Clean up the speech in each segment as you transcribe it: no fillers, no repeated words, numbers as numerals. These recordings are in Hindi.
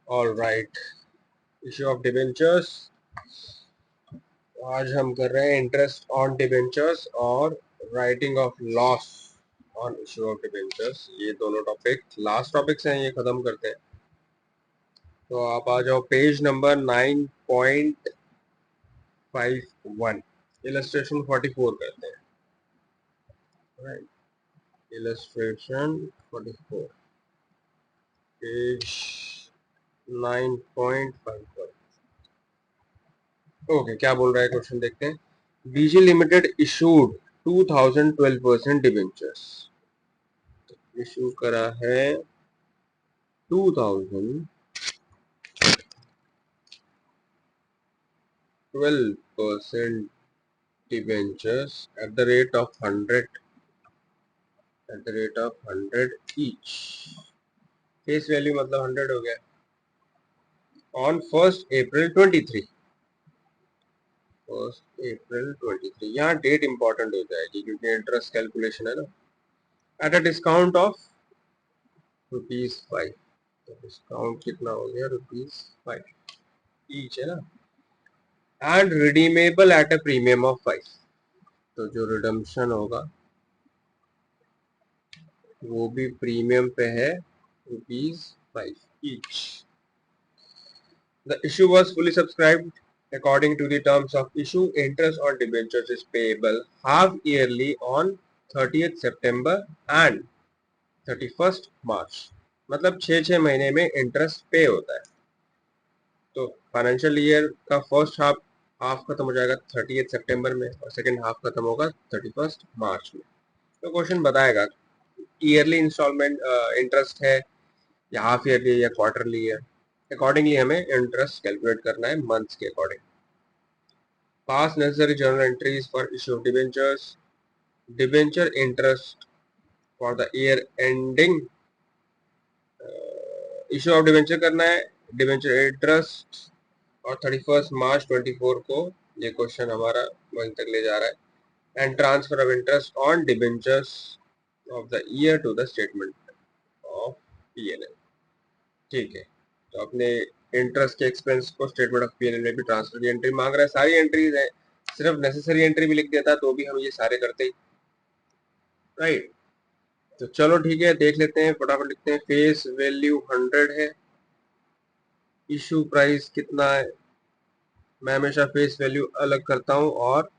All right, issue of debentures. आज हम कर रहे हैं इंटरेस्ट ऑन डिबेंचर्स और writing off loss on issue of debentures. ये दोनों टॉपिक लास्ट टॉपिक्स हैं, ये खत्म करते हैं। तो आप आ जाओ पेज नंबर 9.51, इलस्ट्रेशन 44 करते हैं। Right, illustration 44, page 9.51। ओके, क्या बोल रहा है क्वेश्चन, देखते हैं। बीजी लिमिटेड इशूड 2012% डिबेंचर्स। इशू करा है 2012% debentures at the rate of 100 each. Face value मतलब 100 हो गया। ऑन 1 अप्रैल 23, 1 अप्रैल 23, यहाँ डेट इंपॉर्टेंट हो जाएगी क्योंकि इंटरेस्ट कैलकुलेशन है ना। At a discount of ₹5। तो डिस्काउंट कितना हो गया, ₹5 ईच है ना। And redeemable at a premium of 5। तो जो रिडम्पशन होगा वो भी प्रीमियम पे है, ₹5 each. The issue was fully subscribed according to the terms of issue. Interest on debentures is payable half yearly on 30th September and 31st March. मतलब 6 महीने में इंटरेस्ट पे होता है। तो फाइनेंशियल ईयर का फर्स्ट हाफ खत्म हो जाएगा 30th सितंबर में और सेकंड हाफ खत्म होगा 31st मार्च में। तो क्वेश्चन बताएगा ईयरली इंस्टॉलमेंट इंटरेस्ट है या हाफ ईयरली या क्वार्टरली है। अकॉर्डिंगली हमें इंटरेस्ट कैलकुलेट करना है मंथ्स के according. Pass necessary journal entries for issue of debentures. Debenture interest for the year ending. Issue of debenture करना है, डिबेंचर इंटरेस्ट और 31 मार्च 24 को। ये क्वेश्चन हमारा वहीं तक ले जा रहा है। And transfer of interest on debentures of the year to the statement of PNL. ठीक है, तो अपने इंटरेस्ट के एक्सपेंस को स्टेटमेंट ऑफ पीएनएल में भी ट्रांसफर की एंट्री मांग रहा है। सारी एंट्रीज है, सिर्फ नेसेसरी एंट्री भी लिख देता तो भी हम ये सारे करते ही। राइट, तो चलो ठीक है, देख लेते हैं, फटाफट लिखते हैं। फेस वैल्यू 100 है, इशू प्राइस कितना है। मैं हमेशा फेस वैल्यू अलग करता हूँ और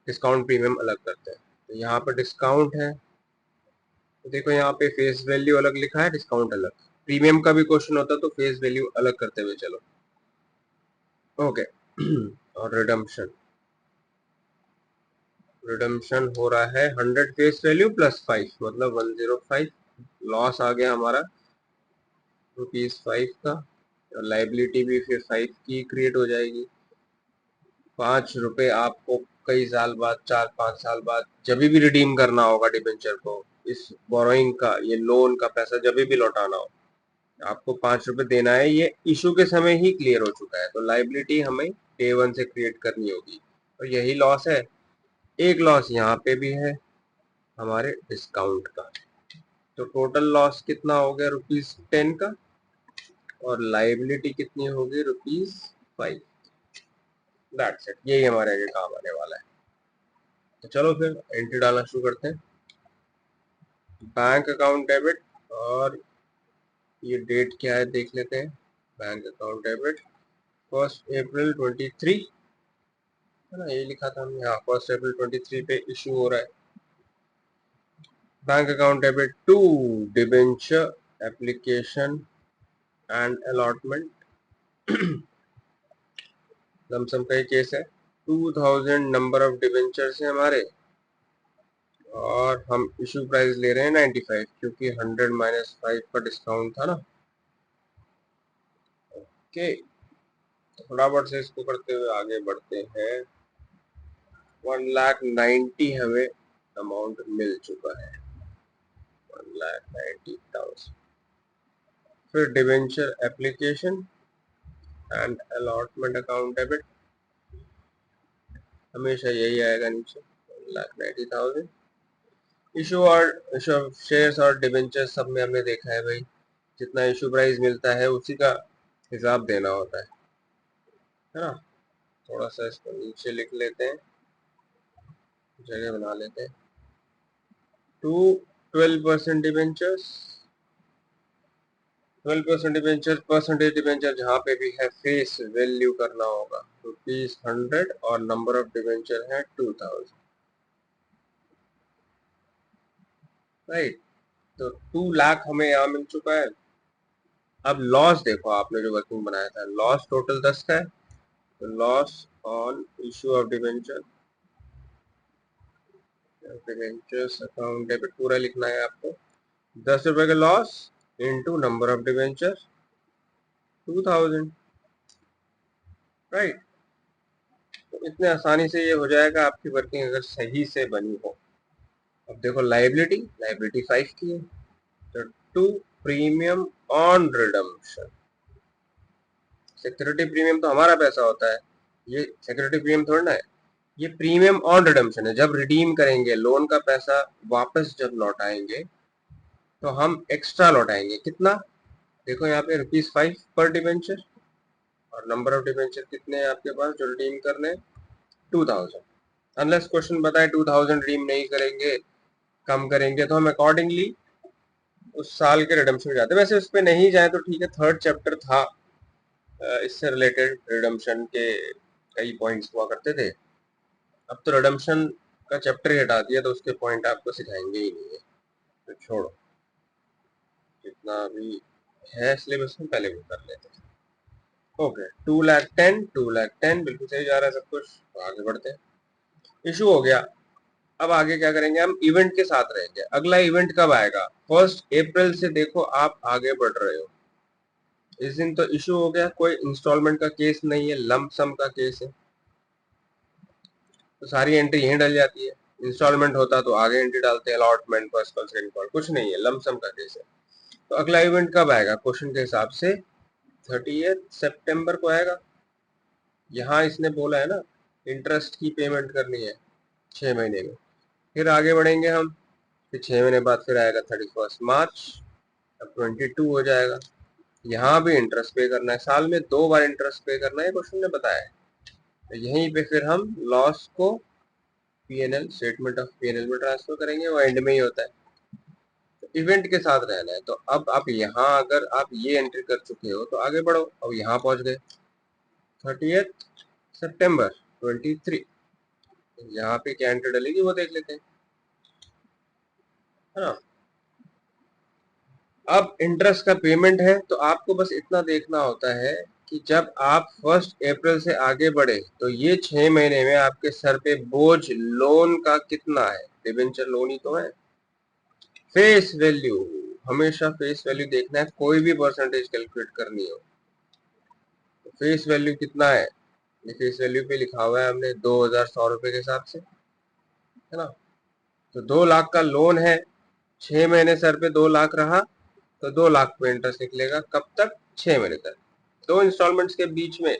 डिस्काउंट प्रीमियम अलग करते हैं। तो यहाँ पर डिस्काउंट है, तो देखो यहाँ पे फेस वैल्यू अलग लिखा है, डिस्काउंट अलग। प्रीमियम का भी क्वेश्चन होता तो फेस वैल्यू अलग करते हुए चलो। ओके और रिडम्पशन, रिडम्पशन हो रहा है 100 फेस वैल्यू प्लस 5 मतलब 105। लॉस आ गया हमारा ₹5 का, और लाइबिलिटी भी फिर 5 की क्रिएट हो जाएगी। ₹5 आपको कई साल बाद, 4-5 साल बाद जब भी रिडीम करना होगा डिबेंचर को, इस बोरोइंग का, ये लोन का पैसा जब भी लौटाना हो, आपको ₹5 देना है। ये इशू के समय ही क्लियर हो चुका है, तो लाइबिलिटी हमें डे 1 से क्रिएट करनी होगी। और यही लॉस है। एक लॉस यहाँ पे भी है हमारे डिस्काउंट का। तो टोटल लॉस कितना हो गया, ₹10 का, और लाइबिलिटी कितनी होगी, ₹5। दैट्स इट, यही हमारे आगे काम आने वाला है। तो चलो फिर एंट्री डालना शुरू करते हैं। बैंक अकाउंट डेबिट, और ये डेट क्या है देख लेते हैं। बैंक अकाउंट डेबिट 1 अप्रैल 23 है ना, ये लिखा था हमने। हाँ, 1 अप्रैल 23 पे इशू हो रहा है। Bank account debit to debenture application and allotment. Lump sum का ही केस है। 2000 नंबर ऑफ डिबेंचर्स हैं हमारे, और हम इशू प्राइस ले रहे हैं 95 क्योंकि 100 माइनस 5 का डिस्काउंट था ना। ओके, फटाफट से इसको करते हुए आगे बढ़ते हैं। 1,90,000 हमें अमाउंट मिल चुका है, 1,90,000। फिर debenture application and allotment account debit, हमेशा यही आएगा नीचे, 1,90,000। इशू और शेयर्स और डिबेंचर सब में हमने देखा है भाई, जितना इशू प्राइस मिलता है उसी का हिसाब देना होता है ना। थोड़ा सा इसको नीचे लिख लेते हैं, जगह बना लेते हैं। To 12% debentures, 12% debenture, percentage debenture जहाँ पे भी है फेस वैल्यू करना होगा, ₹100 और नंबर ऑफ डिबेंचर है 2000, राइट। तो 2 लाख हमें यहाँ मिल चुका है। अब लॉस देखो, आपने जो वर्किंग बनाया था, लॉस टोटल 10 का है, तो loss on issue of debenture, debentures account debit पूरा लिखना है आपको। 10 रुपए का loss into number of debenture 2000, right. तो इतने आसानी से ये हो जाएगा आपकी वर्किंग अगर सही से बनी हो। अब देखो लाइबिलिटी, लाइबिलिटी 5 की है, तो 2 premium on redemption. Security premium तो हमारा पैसा होता है, ये सिक्योरिटी प्रीमियम थोड़ा ना है, ये प्रीमियम ऑन रिडम्पशन है। जब रिडीम करेंगे लोन का पैसा, वापस जब लौटाएंगे तो हम एक्स्ट्रा लौटाएंगे। कितना देखो यहाँ पे ₹5 पर डिबेंचर, और नंबर ऑफ डिबेंचर कितने हैं आपके पास जो रिडीम करने, 2000। अनलेस क्वेश्चन बताए 2000 रिडीम नहीं करेंगे, कम करेंगे, तो हम अकॉर्डिंगली उस साल के रिडम्पशन में जाते हैं। वैसे उस पर नहीं जाए तो ठीक है, थर्ड चैप्टर था, इससे रिलेटेड रिडम्पशन के कई पॉइंट्स हुआ करते थे। अब तो रिडम्पशन का चैप्टर ही हटा दिया, तो उसके पॉइंट आपको सिखाएंगे ही नहीं है, तो छोड़ो, जितना भी है सिलेबस में पहले वो कर लेते हैं। ओके, 2 लाख 10 बिल्कुल सही जा रहा है सब कुछ, तो आगे बढ़ते हैं। इशू हो गया। अब आगे क्या करेंगे, हम इवेंट के साथ रहेंगे। अगला इवेंट कब आएगा, 1 अप्रैल से देखो आप आगे बढ़ रहे हो। इस दिन तो इशू हो गया, कोई इंस्टॉलमेंट का केस नहीं है, लंप सम का केस है, तो सारी एंट्री यहीं डल जाती है। इंस्टॉलमेंट होता तो आगे एंट्री डालते हैं, allotment, first call, second call, कुछ नहीं है, लंप सम का केस है। तो अगला इवेंट कब आएगा क्वेश्चन के हिसाब से, 30 सितंबर को आएगा। यहाँ इसने बोला है ना इंटरेस्ट की पेमेंट करनी है 6 महीने में। फिर आगे बढ़ेंगे हम, फिर 6 महीने बाद फिर आएगा 31 मार्च, अब 22 हो जाएगा। यहाँ भी इंटरेस्ट पे करना है, साल में 2 बार इंटरेस्ट पे करना है, क्वेश्चन ने बताया है। तो यहीं पे फिर हम लॉस को पीएनएल, स्टेटमेंट ऑफ पीएनएल में ट्रांसफर करेंगे, वो एंड में ही होता है। तो इवेंट के साथ रहना है। तो अब आप यहाँ अगर आप ये एंट्री कर चुके हो तो आगे बढ़ो, अब यहाँ पहुंच गए 30 सितंबर 23, यहाँ पे क्या एंट्री डलेगी वो देख लेते हैं, है ना। अब इंटरेस्ट का पेमेंट है, तो आपको बस इतना देखना होता है कि जब आप 1 अप्रैल से आगे बढ़े तो ये 6 महीने में आपके सर पे बोझ लोन का कितना है। डिबेंचर लोन ही तो है। फेस वैल्यू, हमेशा फेस वैल्यू देखना है, कोई भी परसेंटेज कैलकुलेट करनी हो तो फेस वैल्यू कितना है, ये फेस वैल्यू पे लिखा हुआ है हमने 2100 रुपए के हिसाब से, है ना। तो 2 लाख का लोन है, 6 महीने सर पे 2 लाख रहा, तो 2 लाख पे इंटरेस्ट निकलेगा। कब तक, 6 महीने तक। 2 इंस्टॉलमेंट्स के बीच में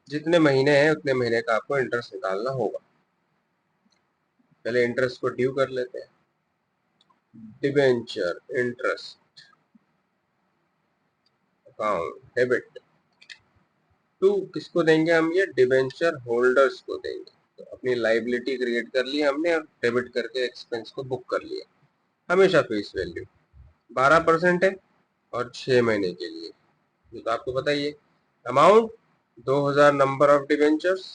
जितने महीने हैं उतने महीने का आपको इंटरेस्ट निकालना होगा। पहले इंटरेस्ट को ड्यू कर लेते हैं, debenture interest account debit to, किसको देंगे हम, ये डिबेंचर होल्डर्स को देंगे। तो अपनी लाइबिलिटी क्रिएट कर ली हमने और डेबिट करके एक्सपेंस को बुक कर लिया। हमेशा फेस वैल्यू 12% है, और 6 महीने के लिए, ये तो आपको पता ही है। Amount 2000 number of debentures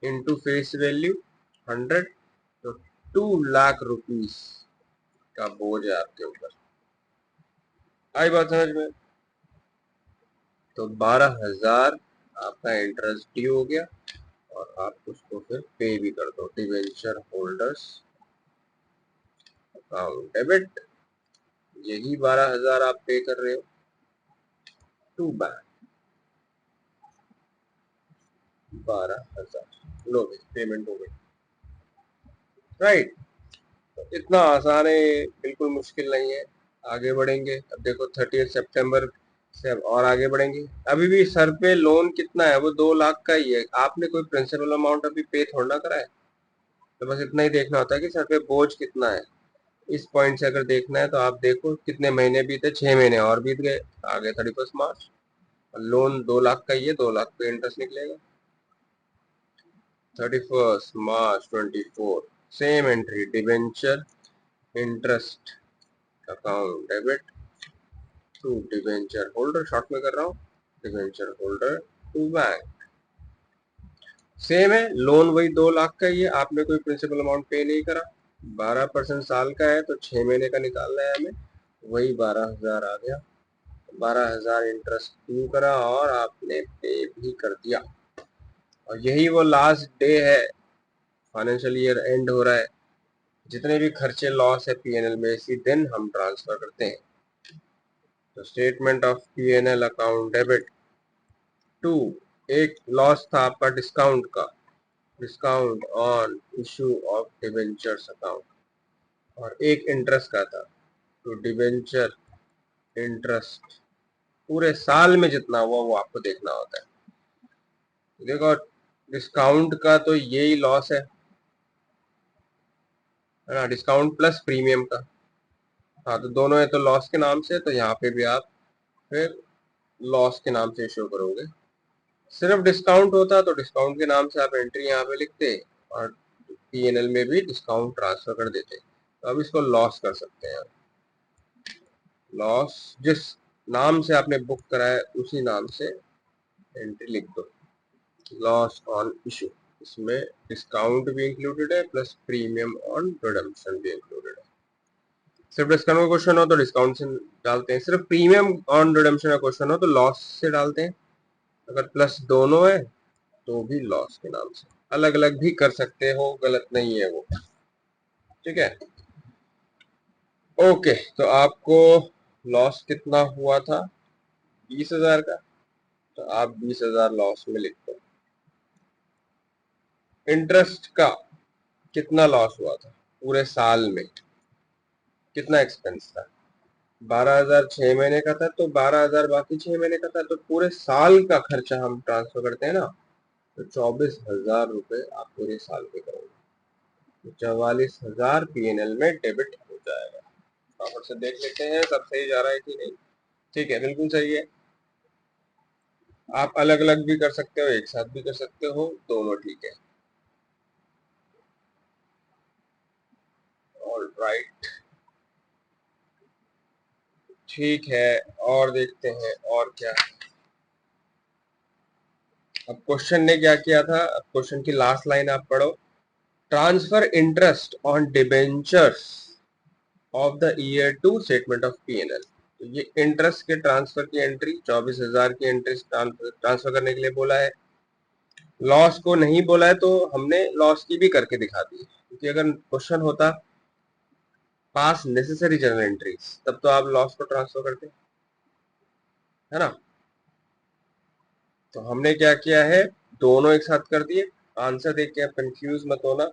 into face value 100, तो 2 लाख रुपीस का बोझ है आपके ऊपर। आई बात समझ में। तो 12,000 आपका इंटरेस्ट ड्यू हो गया, और आप उसको फिर पे भी कर दो, डिवेंचर होल्डर्स अकाउंट डेबिट। यही 12,000 आप पे कर रहे हो टू बैंक, 12,000 लो भाई, पेमेंट हो गई, राइट। तो इतना आसान है, बिल्कुल मुश्किल नहीं है। आगे बढ़ेंगे, अब देखो 30 सितंबर से अब और आगे बढ़ेंगे। अभी भी सर पे लोन कितना है, वो 2 लाख का ही है। आपने कोई प्रिंसिपल अमाउंट अभी पे थोड़ा ना करा है, तो बस इतना ही देखना होता है कि सर पे बोझ कितना है। इस पॉइंट से अगर देखना है तो आप देखो कितने महीने बीते, 6 महीने और बीत गए, आ गए 31 मार्च। लोन 2 लाख का ही है, 2 लाख पे इंटरेस्ट निकलेगा। 31 March 24, same entry, debenture interest account debit to debenture holder, short में कर रहा हूँ, debenture holder to bank. Same है, लोन वही 2 लाख का ही है, आपने कोई प्रिंसिपल अमाउंट पे नहीं करा। 12% साल का है तो 6 महीने का निकालना है हमें, वही 12,000 आ गया। 12,000 इंटरेस्ट ड्यू करा और आपने पे भी कर दिया। और यही वो लास्ट डे है, फाइनेंशियल ईयर एंड हो रहा है, जितने भी खर्चे लॉस है पीएनएल में इसी दिन हम ट्रांसफर करते हैं। तो statement of PNL account debit to, एक लॉस था आपका डिस्काउंट का, discount on issue of debentures account, और एक इंटरेस्ट का था, तो डिबेंचर इंटरेस्ट पूरे साल में जितना हुआ वो आपको देखना होता है। देखो डिस्काउंट का तो यही लॉस है ना, डिस्काउंट प्लस प्रीमियम का। हाँ तो दोनों है तो लॉस के नाम से, तो यहाँ पे भी आप फिर लॉस के नाम से शो करोगे। सिर्फ डिस्काउंट होता तो डिस्काउंट के नाम से आप एंट्री यहाँ पे लिखते और पीएनएल में भी डिस्काउंट ट्रांसफर कर देते। तो अब इसको लॉस कर सकते हैं। लॉस जिस नाम से आपने बुक करा है उसी नाम से एंट्री लिख दो, लॉस ऑन इशू। इसमें डिस्काउंट भी इंक्लूडेड है प्लस प्रीमियम ऑन रिडम्पशन भी इंक्लूडेड है। सिर्फ डिस्काउंट का क्वेश्चन हो तो डिस्काउंट से डालते हैं, सिर्फ प्रीमियम ऑन रिडम्पशन का क्वेश्चन हो तो लॉस से डालते हैं, अगर प्लस दोनों है तो भी लॉस के नाम से। अलग अलग भी कर सकते हो, गलत नहीं है वो, ठीक है। ओके, तो आपको लॉस कितना हुआ था, 20,000 का, तो आप 20,000 लॉस में लिख दो। इंटरेस्ट का कितना लॉस हुआ था पूरे साल में, कितना एक्सपेंस था, 12,000 6 महीने का था तो 12,000 बाकी 6 महीने का था, तो पूरे साल का खर्चा हम ट्रांसफर करते हैं ना, तो 24,000 रुपए आप पूरे साल के करोगे, तो 44,000 पीएनएल में डेबिट हो जाएगा। प्रॉपर से देख लेते हैं सब सही जा रहा है कि नहीं। ठीक है, बिल्कुल सही है। आप अलग अलग भी कर सकते हो, एक साथ भी कर सकते हो, दोनों ठीक है। ऑल राइट, ठीक है, और देखते हैं और क्या है। अब क्वेश्चन ने क्या किया था, अब क्वेश्चन की लास्ट लाइन आप पढ़ो, transfer interest on debentures of the year to statement of PNL. तो ये इंटरेस्ट के ट्रांसफर की एंट्री, 24,000 की एंट्री ट्रांसफर करने के लिए बोला है। लॉस को नहीं बोला है तो हमने लॉस की भी करके दिखा दी, क्योंकि अगर क्वेश्चन होता पास नेसेसरी जर्नल एंट्रीज तब तो आप लॉस को ट्रांसफर करते, है ना। तो हमने क्या किया है, दोनों एक साथ कर दिए। आंसर देख के आप कंफ्यूज मत होना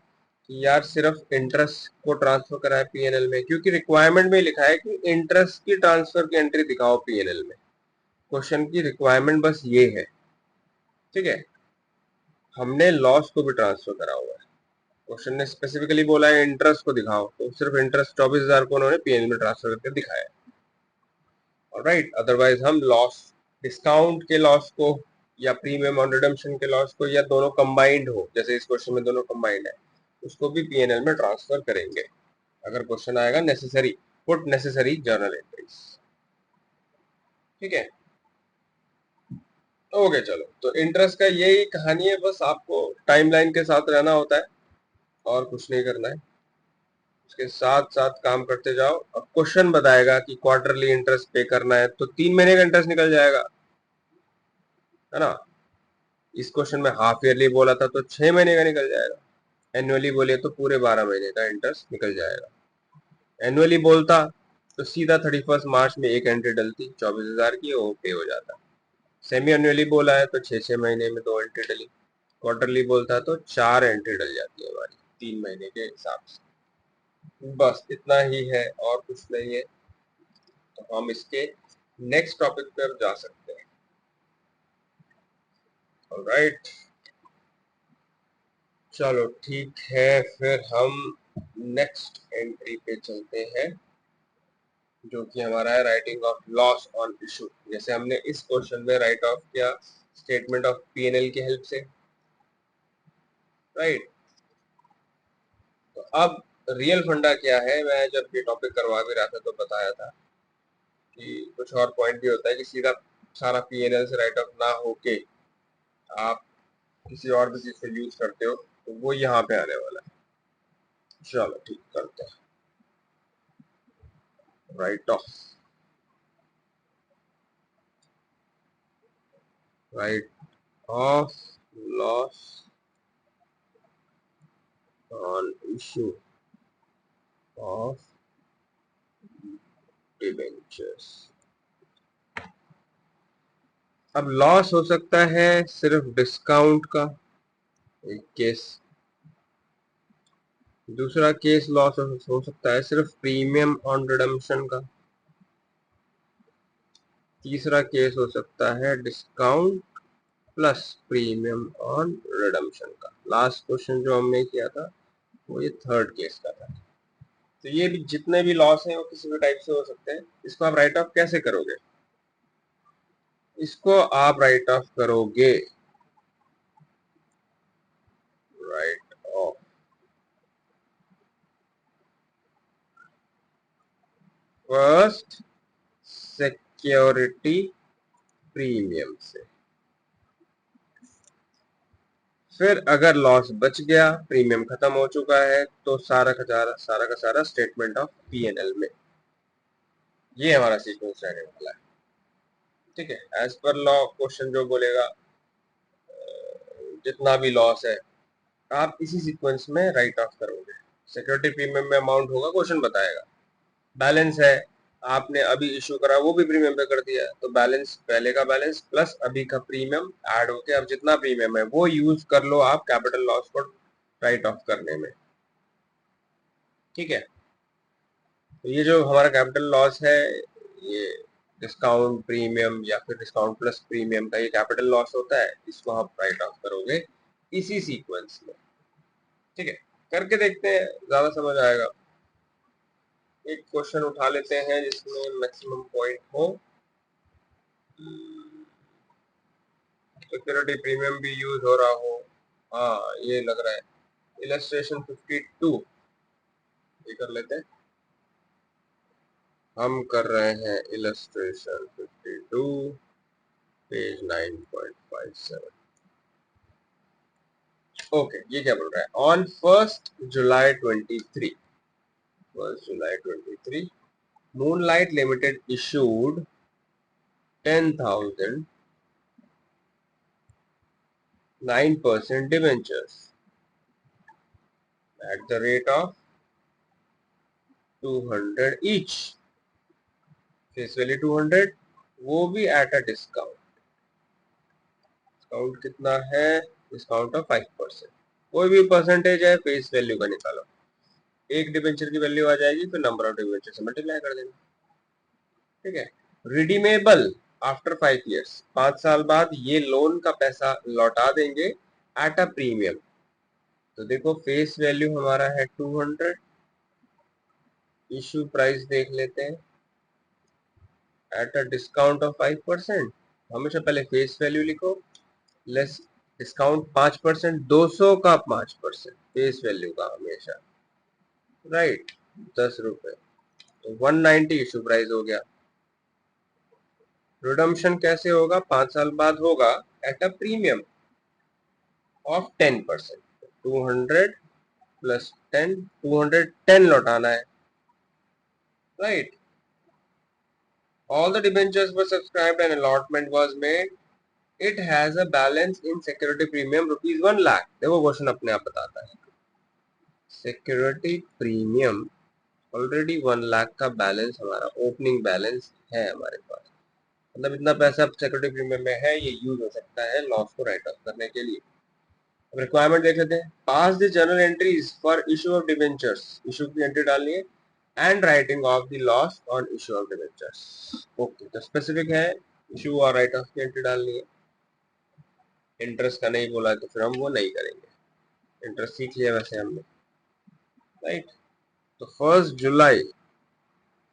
कि यार सिर्फ इंटरेस्ट को ट्रांसफर करा है पीएनएल में, क्योंकि रिक्वायरमेंट में लिखा है कि इंटरेस्ट की ट्रांसफर की एंट्री दिखाओ पीएनएल में। क्वेश्चन की रिक्वायरमेंट बस ये है, ठीक है। हमने लॉस को भी ट्रांसफर करा हुआ है, क्वेश्चन ने स्पेसिफिकली बोला है इंटरेस्ट को दिखाओ, तो सिर्फ इंटरेस्ट 24,000 को उन्होंने पीएनएल में ट्रांसफर करके दिखाया। ऑलराइट, अदरवाइज हम लॉस, डिस्काउंट के लॉस को या प्रीमियम ऑन रिडम्पशन के लॉस को, या दोनों कंबाइंड हो, जैसे इस क्वेश्चन में दोनों कंबाइंड है, उसको भी पीएनएल में ट्रांसफर करेंगे अगर क्वेश्चन आएगा necessary, put necessary journal entries, ठीक है। ओके चलो, तो इंटरेस्ट का यही कहानी है, बस आपको टाइमलाइन के साथ रहना होता है और कुछ नहीं करना है, उसके साथ साथ काम करते जाओ। अब क्वेश्चन बताएगा कि क्वार्टरली इंटरेस्ट पे करना है तो 3 महीने का इंटरेस्ट निकल जाएगा, है ना। इस क्वेश्चन में हाफ ईयरली बोला था तो 6 महीने का निकल जाएगा, एनुअली बोले तो पूरे 12 महीने का इंटरेस्ट निकल जाएगा। एनुअली बोलता तो सीधा 31 मार्च में एक एंट्री डलती 24,000 की, वो पे हो जाता। सेमी एनुअली बोला है तो 6 6 महीने में 2 एंट्री डली। क्वार्टरली बोलता तो 4 एंट्री डल जाती है हमारी 3 महीने के हिसाब से। बस इतना ही है और कुछ नहीं है, तो हम इसके नेक्स्ट टॉपिक पर जा सकते हैं। ऑलराइट, चलो ठीक है, फिर हम नेक्स्ट एंट्री पे चलते हैं। जो कि हमारा है writing off loss on issue. जैसे हमने इस क्वेश्चन में राइट ऑफ किया स्टेटमेंट ऑफ पीएनएल की हेल्प से, राइट। तो अब रियल फंडा क्या है, मैं जब ये टॉपिक करवा भी रहा था तो बताया था कि कुछ और पॉइंट भी होता है कि सीधा सारा पीएनएल से राइट ऑफ ना होके आप किसी और भी चीज से यूज करते हो, तो वो यहाँ पे आने वाला है। चलो ठीक करते हैं। Right of, right of loss on issue of debentures. अब लॉस हो सकता है सिर्फ डिस्काउंट का एक केस, दूसरा केस लॉस हो सकता है सिर्फ प्रीमियम ऑन रिडम्पशन का, तीसरा केस हो सकता है discount plus premium on redemption का। लास्ट क्वेश्चन जो हमने किया था वो ये थर्ड केस का था। तो ये भी जितने भी लॉस हैं वो किसी भी टाइप से हो सकते हैं। इसको आप राइट ऑफ कैसे करोगे? इसको आप राइट ऑफ करोगे, right of first security premium से। फिर अगर लॉस बच गया, प्रीमियम खत्म हो चुका है, तो सारा का सारा स्टेटमेंट ऑफ पीएनएल में। ये हमारा सीक्वेंस रहने वाला है, ठीक है। एज पर लॉ क्वेश्चन जो बोलेगा जितना भी लॉस है आप इसी सीक्वेंस में राइट ऑफ करोगे। सिक्योरिटी प्रीमियम में अमाउंट होगा, क्वेश्चन बताएगा। बैलेंस है, आपने अभी इशू करा वो भी प्रीमियम पे कर दिया, तो बैलेंस पहले का बैलेंस प्लस अभी का प्रीमियम ऐड होके अब जितना प्रीमियम है वो यूज कर लो आप कैपिटल लॉस को राइट ऑफ करने में, ठीक है। तो ये जो हमारा कैपिटल लॉस है, ये डिस्काउंट प्रीमियम या फिर डिस्काउंट प्लस प्रीमियम का ये कैपिटल लॉस होता है, इसको आप राइट ऑफ करोगे इसी सीक्वेंस में, ठीक है। करके देखते हैं, ज्यादा समझ आएगा। एक क्वेश्चन उठा लेते हैं जिसमें मैक्सिमम पॉइंट हो। सिक्योरिटी प्रीमियम भी यूज हो रहा हो, हाँ ये लग रहा है। इलस्ट्रेशन 52 ये कर लेते हैं। हम कर रहे हैं इलस्ट्रेशन 52 पेज 9.57। ओके, ये क्या बोल रहा है? On 1 July 23 moonlight limited issued 10,000 9% debentures at the rate of 200 each, face value 200, वो भी एट अ डिस्काउंट। डिस्काउंट कितना है? Discount of 5%। कोई भी परसेंटेज है, फेस वैल्यू का निकालो। एक डिबेंचर की वैल्यू आ जाएगी, फिर नंबर ऑफ डिबेंचर से मल्टीप्लाई कर देना, ठीक है। रिडीमेबल आफ्टर 5 ईयर्स, 5 साल बाद ये लोन का पैसा लौटा देंगे एट अ प्रीमियम। तो देखो फेस वैल्यू हमारा है 200, इशू प्राइस देख लेते हैं एट अ डिस्काउंट ऑफ 5%। हमेशा पहले फेस वैल्यू लिखो, लेस डिस्काउंट 5%, 200 का 5% फेस वैल्यू का हमेशा, राइट। 10 रुपए, तो 190 इशू प्राइस हो गया। रिडम्पशन कैसे होगा? 5 साल बाद होगा at a premium of 10%। 200 plus 10, 210 लौटाना है, right. All the debentures were subscribed and allotment was made, it has a balance in security premium rupees 1 lakh. देखो क्वेश्चन अपने आप बताता है, सिक्योरिटी प्रीमियम ऑलरेडी 1 लाख का बैलेंस हमारा ओपनिंग बैलेंस है हमारे पास, मतलब इतना पैसा सिक्योरिटी प्रीमियम में है, ये यूज हो सकता है लॉस को राइट ऑफ करने के लिए। रिक्वायरमेंट देख लेते हैं। Pass the journal entries for issue of debentures, issue की एंट्री डालनी है, and writing off the loss on issue of debentures. Okay, तो स्पेसिफिक है, इशू और राइट ऑफ की एंट्री डालनी है। इंटरेस्ट का नहीं बोला तो फिर हम वो नहीं करेंगे, इंटरेस्ट सीख लिया वैसे हमने, राइट। तो 1 जुलाई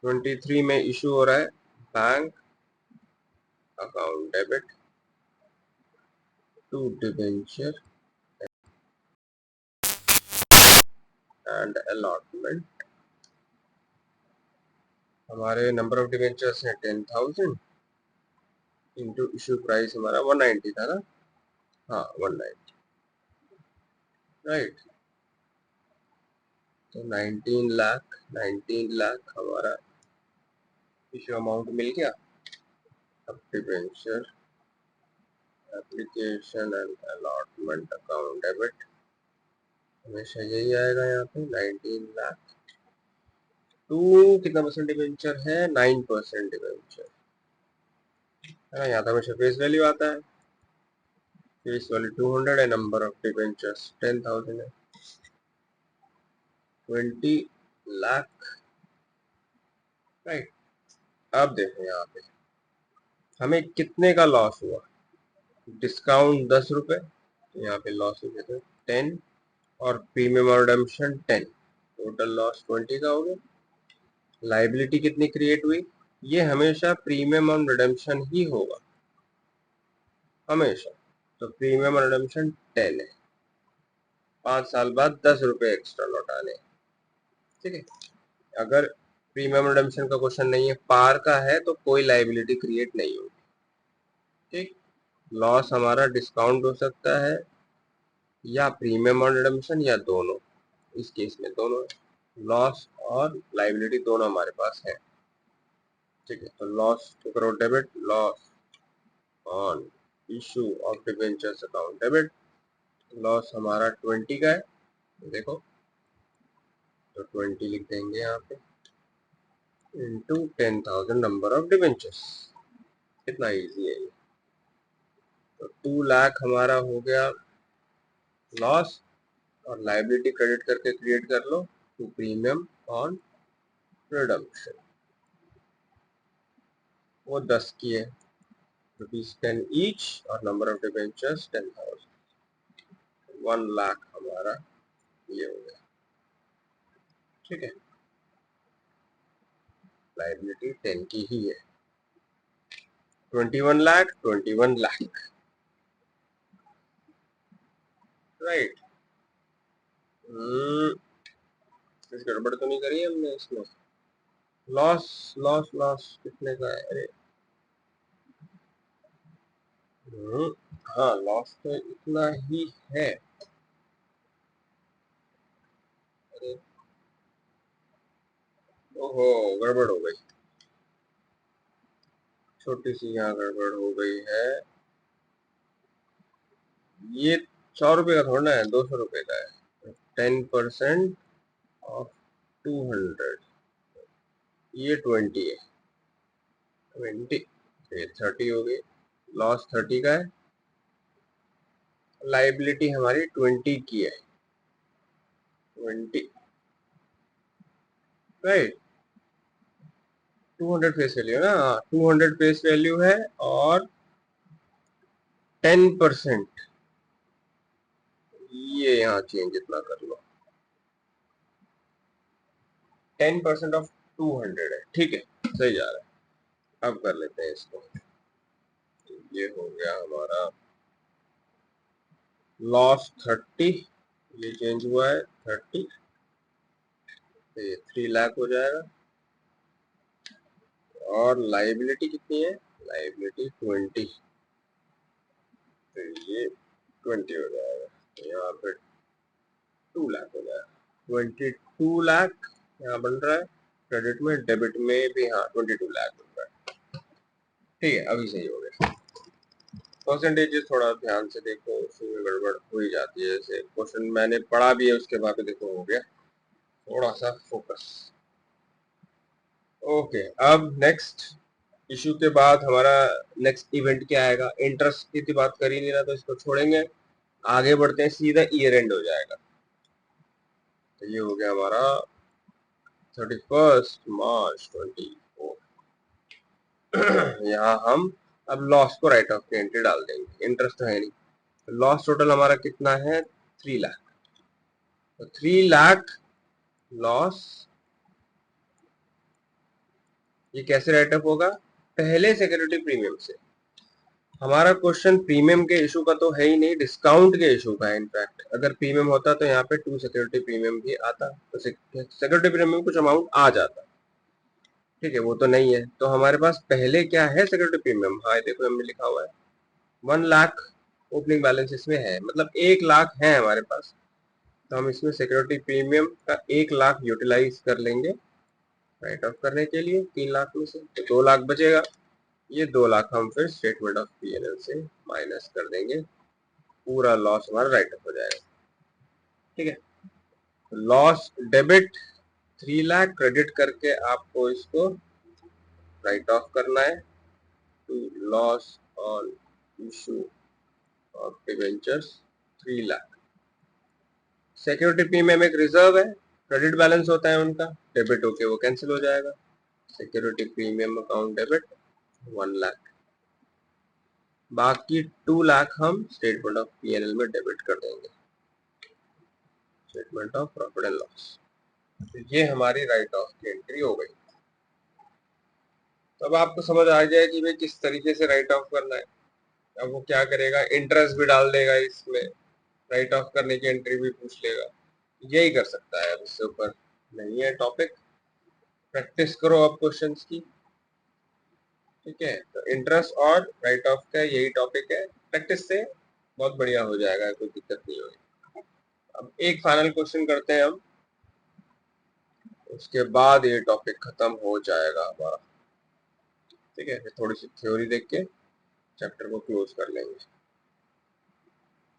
23 में इशू हो रहा है bank account debit to debenture and allotment. हमारे नंबर ऑफ डिबेंचर्स हैं 10,000 इंटू इशू प्राइस हमारा 190 था ना, हाँ 190, राइट। तो 19 लाख हमारा इशू अमाउंट मिल गया। अब debenture application and allotment account debit हमेशा यही आएगा यहाँ पे 19 लाख टू कितना परसेंट डिबेंचर है, 9% डिबेंचर है ना। यहाँ तो हमेशा फेस वैल्यू आता है, फेस वैल्यू 200 है, नंबर ऑफ डिबेंचर्स 10,000 है, 20 लाख, राइट। अब देखो यहाँ पे हमें कितने का लॉस हुआ, डिस्काउंट 10 रुपए, तो यहाँ पे लॉस हो गया 10 और प्रीमियम और रिडेम्पशन 10, टोटल लॉस 20 का हो गया। लाइबिलिटी कितनी क्रिएट हुई, ये हमेशा प्रीमियम और रिडेम्पशन ही होगा हमेशा, तो प्रीमियम और रिडेम्पशन 10 है, 5 साल बाद 10 रुपए एक्स्ट्रा लौटाने, ठीक है। अगर प्रीमियम रिडेम्पशन का क्वेश्चन नहीं है, पार का है, तो कोई लाइबिलिटी क्रिएट नहीं होगी, ठीक। लॉस हमारा डिस्काउंट हो सकता है या प्रीमियम और रिडेम्पशन या दोनों, इस केस में दोनों लॉस और लाइबिलिटी दोनों हमारे पास है, ठीक है। तो लॉस तो करो debit, loss on issue of debentures account debit, loss हमारा 20 का है, देखो तो 20 लिख देंगे यहाँ पे इंटू 10,000 नंबर ऑफ डिबेंचर्स, कितना इजी है ये। तो 2 लाख हमारा हो गया लॉस, और लाइबिलिटी क्रेडिट करके क्रिएट कर लो टू प्रीमियम ऑन रिडम्पशन, वो 10 की है, ₹10 ईच, और नंबर ऑफ डिबेंचर्स 10,000, 1 लाख हमारा ये हो गया, ठीक है। लाइबिलिटी 10 की ही है, 21 लाख 21 लाख, राइट। इस गड़बड़ तो नहीं करी हमने इसमें, लॉस लॉस लॉस कितने का है, अरे हाँ लॉस तो इतना ही है, अरे ओहो गड़बड़ हो गई, छोटी सी यहाँ गड़बड़ हो गई है, ये 100 रुपए का थोड़ा है, 200 रुपए का है, 10% ऑफ 200, ये 20 है, 20, ये 30 हो गई, लॉस 30 का है, लाइबिलिटी हमारी 20 की है, 20, राइट। 200 फेस वैल्यू है ना, 200 फेस वैल्यू है, और 10% ये यहाँ चेंज इतना कर लो, 10% ऑफ 200 है, ठीक है, सही जा रहा है। अब कर लेते हैं इसको, ये हो गया हमारा लॉस 30, ये चेंज हुआ है 30, तो ये 3 लाख हो जाएगा, और लाइबिलिटी कितनी है, लाइबिलिटी 20, तो ये 20 हो जाएगा, तो यहाँ पे 2 लाख हो जाएगा, 22 लाख यहाँ बन रहा है, क्रेडिट में डेबिट में भी हाँ 22 लाख बन रहा है, ठीक है, अभी सही हो गया। परसेंटेजेस थोड़ा ध्यान से देखो, उसमें गड़बड़ हो ही जाती है, जैसे क्वेश्चन मैंने पढ़ा भी है उसके बाद देखो हो गया, थोड़ा सा फोकस। ओके, अब नेक्स्ट इशू के बाद हमारा नेक्स्ट इवेंट क्या आएगा, इंटरेस्ट की बात कर ही नहीं रहा, तो इसको छोड़ेंगे, आगे बढ़ते हैं, सीधा ईयर एंड हो जाएगा। तो ये हो गया हमारा 31 मार्च 24, यहाँ हम अब लॉस को राइट ऑफ की एंट्री डाल देंगे, इंटरेस्ट तो है नहीं, तो लॉस टोटल हमारा कितना है 3 लाख, तो 3 लाख लॉस ये कैसे राइट ऑफ होगा? पहले सिक्योरिटी प्रीमियम से। हमारा क्वेश्चन प्रीमियम के इशू का तो है ही नहीं, डिस्काउंट के इशू का है। इनफैक्ट अगर प्रीमियम होता तो यहाँ पे टू सिक्योरिटी प्रीमियम भी आता, तो सिक्योरिटी प्रीमियम में कुछ अमाउंट आ जाता। ठीक है, वो तो नहीं है। तो हमारे पास पहले क्या है? Security premium. हाँ देखो हमने लिखा हुआ है 1 लाख ओपनिंग बैलेंस इसमें है, मतलब 1 लाख है हमारे पास। तो हम इसमें सिक्योरिटी प्रीमियम का 1 लाख यूटिलाइज कर लेंगे राइट ऑफ करने के लिए 3 लाख में से, तो 2 लाख बचेगा। ये 2 लाख हम फिर स्टेटमेंट ऑफ पीएनएल से माइनस कर देंगे, पूरा लॉस हमारा राइट ऑफ हो जाएगा। ठीक है, लॉस डेबिट 3 लाख, क्रेडिट करके आपको इसको राइट ऑफ करना है to loss on issue of debentures 3 lakh. Security premium एक रिजर्व है, क्रेडिट बैलेंस होता है उनका, डेबिट होके वो कैंसिल हो जाएगा। Security premium account debit 1 lakh, बाकी 2 लाख हम स्टेटमेंट ऑफ पीएनएल में डेबिट कर देंगे, statement of profit and loss. तो ये हमारी राइट ऑफ की एंट्री हो गई। तो अब आपको समझ आ गया कि भाई किस तरीके से राइट ऑफ करना है। अब वो क्या करेगा, इंटरेस्ट भी डाल देगा इसमें, राइट ऑफ करने की एंट्री भी पूछ लेगा, यही कर सकता है। अब इससे ऊपर नहीं है टॉपिक, प्रैक्टिस करो अब क्वेश्चंस की। ठीक है, तो इंटरेस्ट और राइट ऑफ का यही टॉपिक है, प्रैक्टिस से बहुत बढ़िया हो जाएगा, कोई दिक्कत नहीं होगी। अब एक फाइनल क्वेश्चन करते हैं हम, उसके बाद ये टॉपिक खत्म हो जाएगा हमारा। ठीक है, फिर थोड़ी सी थ्योरी देख के चैप्टर को क्लोज कर लेंगे।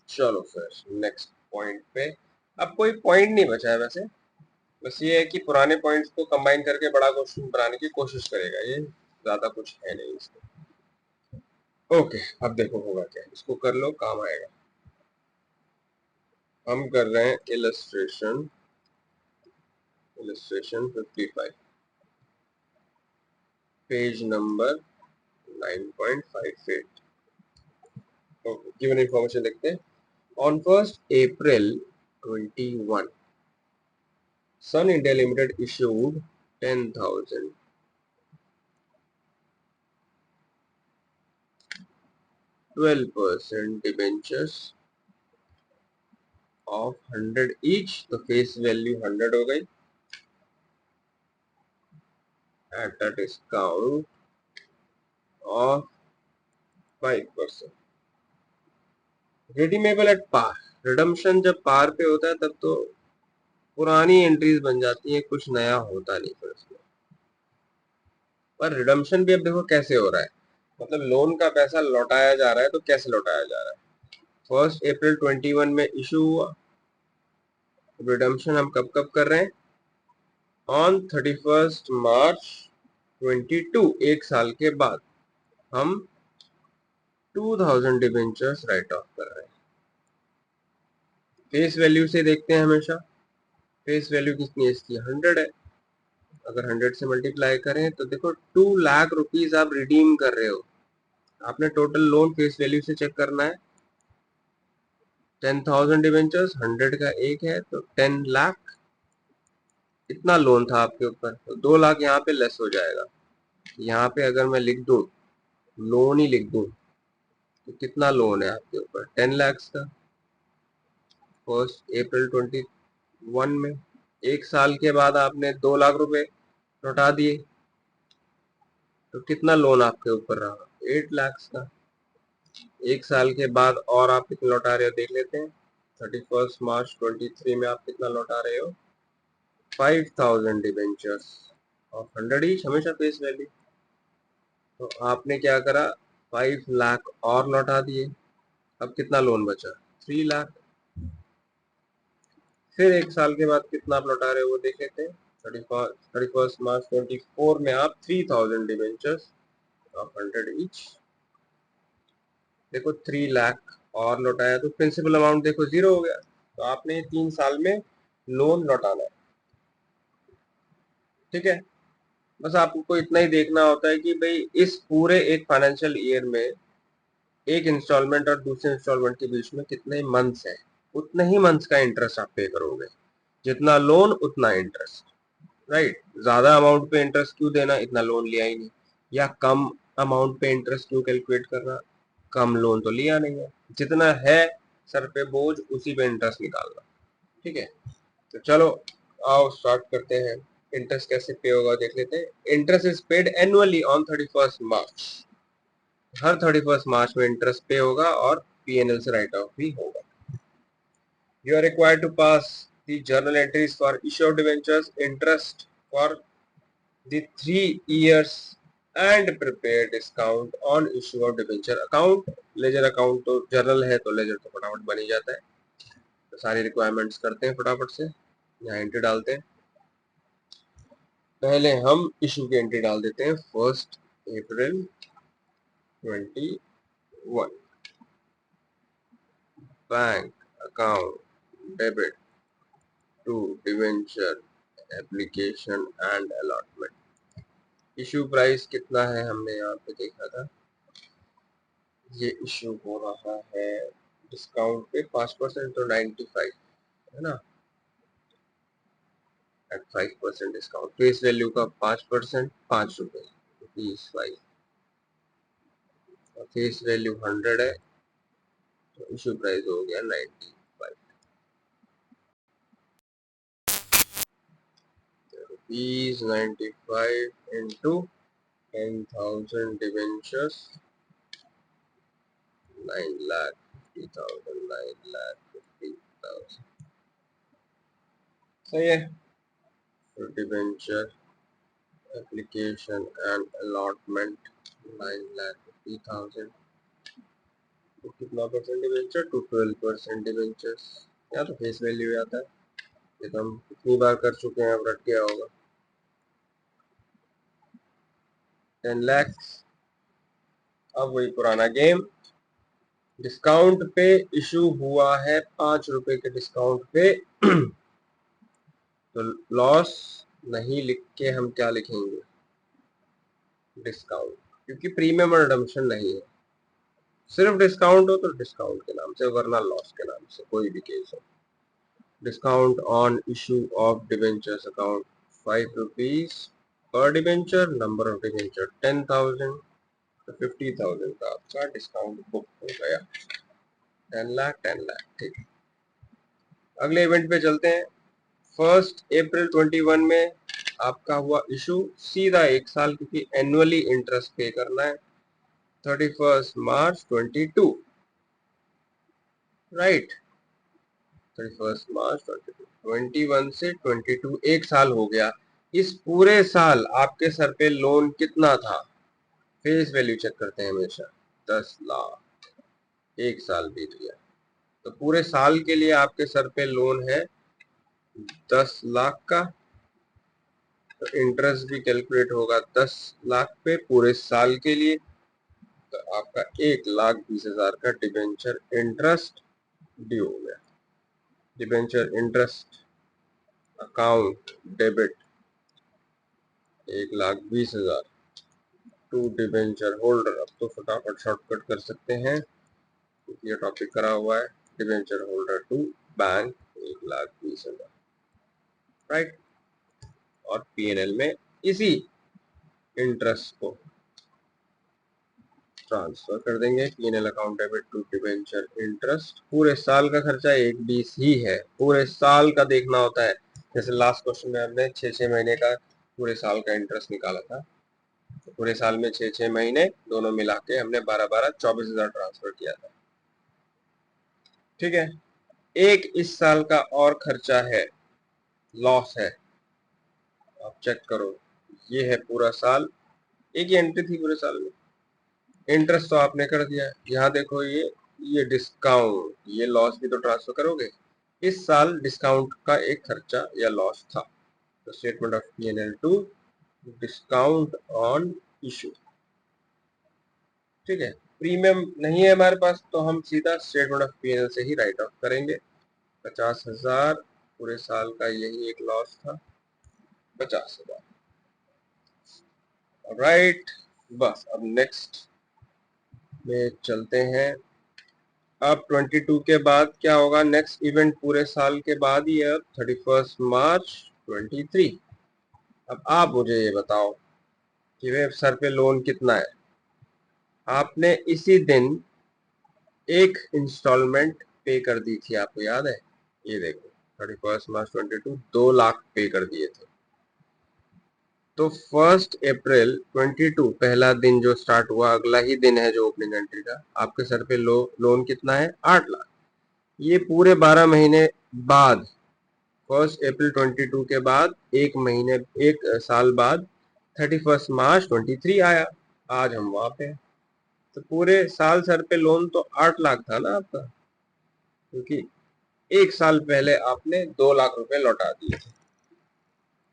चलो फिर नेक्स्ट पॉइंट पे। अब कोई पॉइंट नहीं बचा है वैसे, बस ये है कि पुराने पॉइंट्स को कंबाइन करके बड़ा क्वेश्चन बनाने की कोशिश करेगा, ये ज्यादा कुछ है नहीं इसमें। ओके, अब देखो होगा क्या, इसको कर लो काम आएगा। हम कर रहे हैं illustration 55, page number 9.58। Given information देखते हैं। On 1st April 21, Sun India Limited issued 10,000 12% debentures of 100 each, तो फेस वैल्यू 100 हो गई at a discount of 5%, redeemable at par। Redemption जब पार पे होता है तब तो पुरानी एंट्रीज बन जाती है, कुछ नया होता नहीं फिर उसमें। पर रिडम्पशन भी अब देखो कैसे हो रहा है, मतलब लोन का पैसा लौटाया जा रहा है, तो कैसे लौटाया जा रहा है? 1st April 21 में इशू हुआ, रिडम्पशन हम कब कब कर रहे हैं? ऑन 31st March 22, एक साल के बाद हम 2000 डिबेंचर्स राइट ऑफ कर रहे हैं। फेस वैल्यू से देखते हैं हमेशा, फेस वैल्यू कितनी है इसकी? 100 है। अगर 100 से मल्टीप्लाई करें तो देखो 2 लाख रुपीज आप रिडीम कर रहे हो। आपने टोटल लोन फेस वैल्यू से चेक करना है। 10,000 डिबेंचर्स 100 का एक है, तो 10 लाख इतना लोन था आपके ऊपर, तो 2 लाख यहाँ पे लेस हो जाएगा। यहाँ पे अगर मैं लिख दूं, लोन ही लिख दूं, तो कितना लोन है आपके ऊपर? 10 लाख का। 1st April 21 में, एक साल के बाद आपने 2 लाख रुपए लौटा दिए, तो कितना लोन आपके ऊपर रहा? 8 लाख का। एक साल के बाद और आप कितना लौटा रहे हो देख लेते हैं। 31st March 23 में आप कितना लौटा रहे हो? 5,000 डिबेंचर्स ऑफ 100 ईच, हमेशा फेस वैल्यू। तो आपने क्या करा, 5 लाख और लौटा दिए। अब कितना लोन बचा? 3 लाख। फिर एक साल के बाद कितना आप लौटा रहे हो वो देख लेते हैं। 31st March 24 में आप 3,000 डिबेंचर्स ऑफ 100 ईच, देखो 3 लाख और लौटाया, तो प्रिंसिपल अमाउंट देखो 0 हो गया। तो आपने 3 साल में लोन लौटाना है। ठीक है, बस आपको इतना ही देखना होता है कि भाई इस पूरे एक फाइनेंशियल ईयर में एक इंस्टॉलमेंट और दूसरे इंस्टॉलमेंट के बीच में कितने मंथ्स हैं, उतने ही मंथ्स का इंटरेस्ट आप पे करोगे। जितना लोन उतना इंटरेस्ट। राइट, ज्यादा अमाउंट पे इंटरेस्ट क्यों देना, इतना लोन लिया ही नहीं, या कम अमाउंट पे इंटरेस्ट क्यों कैलकुलेट करना, कम लोन तो लिया नहीं है, जितना है सर पे बोझ उसी पे इंटरेस्ट निकालना। ठीक है, तो चलो आओ स्टार्ट करते हैं। इंटरेस्ट कैसे पे होगा देख लेते हैं। Interest is paid annually on 31st March. Her 31st मार्च में इंटरेस्ट पे होगा और पीएनएल से राइट ऑफ भी होगा। You are required to pass the journal entries for issue of debentures interest for the 3 years and prepare discount on issue of debenture account। Ledger account तो जर्नल है तो लेजर तो फटाफट बन ही जाता है। तो सारी रिक्वायरमेंट्स करते हैं फटाफट से, यहाँ एंट्री डालते हैं। पहले हम इशू की एंट्री डाल देते हैं 1 April 21। Bank account debit to debenture application and allotment. Issue price कितना है हमने यहाँ पे देखा था, ये इशू हो रहा है डिस्काउंट पे 5% तो 95 है ना, एट 5% डिस्काउंट, फेस वैल्यू का 5%, 5 रुपए रुपीज 5, और फेस वैल्यू 100 है तो इशू प्राइस हो गया 95 रुपीज। 95 इंटू 10,000 डिवेंचर्स, 9,50,000, 9,50,000 सही है। तो डिवेंचर एप्लीकेशन एंड अलॉटमेंट 9,50,000, तो कितना परसेंट डिवेंचर, टू 12% डिवेंचर्स, या तो फेस वैल्यू आता है, ये तो हम कितनी बार कर चुके हैं, अब रट गया होगा। 10 लाख। अब वही पुराना गेम, डिस्काउंट पे इशू हुआ है 5 रुपए के डिस्काउंट पे तो लॉस नहीं लिख के हम क्या लिखेंगे, डिस्काउंट, क्योंकि प्रीमियम और रिडम्पशन नहीं है। सिर्फ डिस्काउंट हो तो डिस्काउंट के नाम से, वरना लॉस के नाम से, कोई भी केस हो। Discount on issue of debentures account 5 rupees per debenture, number of debenture 10,000, तो 50,000 का आपका डिस्काउंट बुक हो गया। 10 लाख 10 लाख। ठीक, अगले इवेंट पे चलते हैं। 1 अप्रैल 21 में आपका हुआ इशू, सीधा 1 साल, क्योंकि एनुअली इंटरेस्ट पे करना है। 31 मार्च 22, राइट, 31 मार्च 21 से 22, 1 साल हो गया। इस पूरे साल आपके सर पे लोन कितना था, फेस वैल्यू चेक करते हैं हमेशा, 10 लाख। 1 साल बीत गया, तो पूरे साल के लिए आपके सर पे लोन है 10 लाख का, तो इंटरेस्ट भी कैलकुलेट होगा 10 लाख पे पूरे साल के लिए, तो आपका 1,20,000 का डिबेंचर इंटरेस्ट ड्यू हो गया। Debenture interest account debit 1,20,000 to debenture holder. अब तो फटाफट शॉर्टकट कर सकते हैं क्योंकि ये टॉपिक करा हुआ है। Debenture holder to bank 1,20,000, right, और पीएनएल में इसी इंटरेस्ट को ट्रांसफर कर देंगे। PNL account debit to debenture interest. पूरे साल का खर्चा 1,20 ही है, पूरे साल का देखना होता है। जैसे लास्ट क्वेश्चन में हमने 6 महीने का पूरे साल का इंटरेस्ट निकाला था, तो पूरे साल में 6 महीने दोनों मिला के हमने 12 24,000 ट्रांसफर किया था। ठीक है, एक इस साल का और खर्चा है, लॉस है, आप चेक करो, ये है पूरा साल, एक ही एंट्री थी पूरे साल में। इंटरेस्ट तो आपने कर दिया, यहाँ देखो ये डिस्काउंट, ये लॉस भी तो ट्रांसफर करोगे। इस साल डिस्काउंट का एक खर्चा या लॉस था, तो statement of PNL to discount on issue. ठीक है, प्रीमियम नहीं है हमारे पास तो हम सीधा स्टेटमेंट ऑफ पीएनएल से ही राइट ऑफ करेंगे। 50,000 पूरे साल का यही एक लॉस था, 50,000, राइट। बस अब नेक्स्ट में चलते हैं। अब 22 के बाद क्या होगा, नेक्स्ट इवेंट पूरे साल के बाद ही है, 31 मार्च 23। अब आप मुझे ये बताओ कि वे सर पे लोन कितना है। आपने इसी दिन एक इंस्टॉलमेंट पे कर दी थी, आपको याद है? ये देखो 31 मार्च 22 2 लाख पे कर दिए थे। तो 1 अप्रैल 22 पहला दिन जो स्टार्ट हुआ, अगला ही दिन है जो ओपनिंग एंट्री का, आपके सर पे लोन कितना है? 8 लाख। ये पूरे 12 महीने बाद 1 अप्रैल 22 के बाद एक महीने, एक साल बाद 31 मार्च 23 आया। आज हम वहां पे हैं। तो पूरे साल सर पे लोन तो 8 लाख था ना आपका, क्योंकि एक साल पहले आपने 2 लाख रुपए लौटा दिए।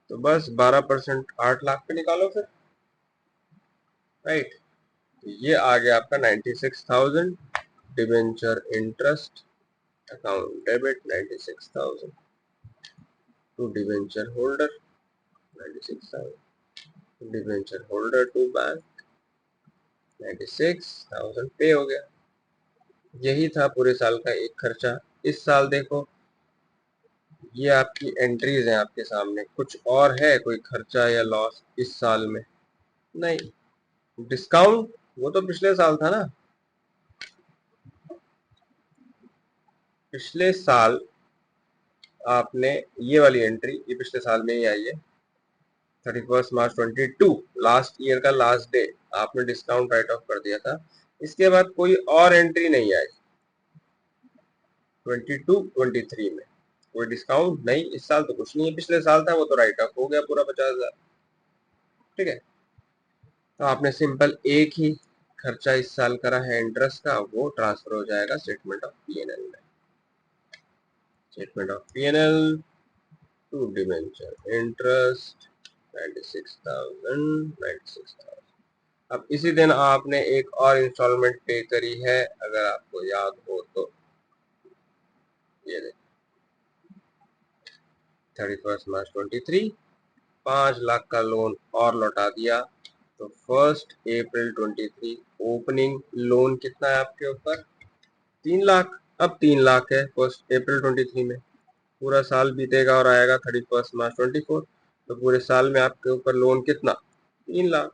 तो बस 12% 8 लाख पे निकालो फिर, राइट। तो ये आ गया आपका 96,000 debenture interest account debit 96,000 to debenture holder 96,000 debenture holder to bank 96,000 pay हो गया। यही था पूरे साल का एक खर्चा। इस साल देखो, ये आपकी एंट्रीज हैं आपके सामने, कुछ और है कोई खर्चा या लॉस इस साल में? नहीं। डिस्काउंट वो तो पिछले साल था ना। पिछले साल आपने ये वाली एंट्री, ये पिछले साल में ही आई है, 31 मार्च 22 लास्ट ईयर का लास्ट डे आपने डिस्काउंट राइट ऑफ कर दिया था। इसके बाद कोई और एंट्री नहीं आई 22-23 में, कोई डिस्काउंट नहीं। इस साल तो कुछ नहीं है, पिछले साल था वो तो राइट ऑफ हो गया पूरा 50,000। ठीक है, तो आपने सिंपल एक ही खर्चा इस साल करा है इंटरेस्ट का, वो ट्रांसफर हो जाएगा स्टेटमेंट ऑफ पीएनएल में। Statement of PNL to debenture interest 96,000। अब इसी दिन आपने एक और इंस्टॉलमेंट पे करी है, अगर आपको याद हो तो। ये देखो 31 मार्च 23 5 लाख का लोन और लौटा दिया। तो 1 अप्रैल 23 ओपनिंग लोन कितना है आपके ऊपर? 3 लाख। अब 3 लाख है 1 अप्रैल 23 में। पूरा साल बीतेगा और आएगा 31 मार्च 24, तो पूरे साल में आपके ऊपर लोन कितना? 3 लाख।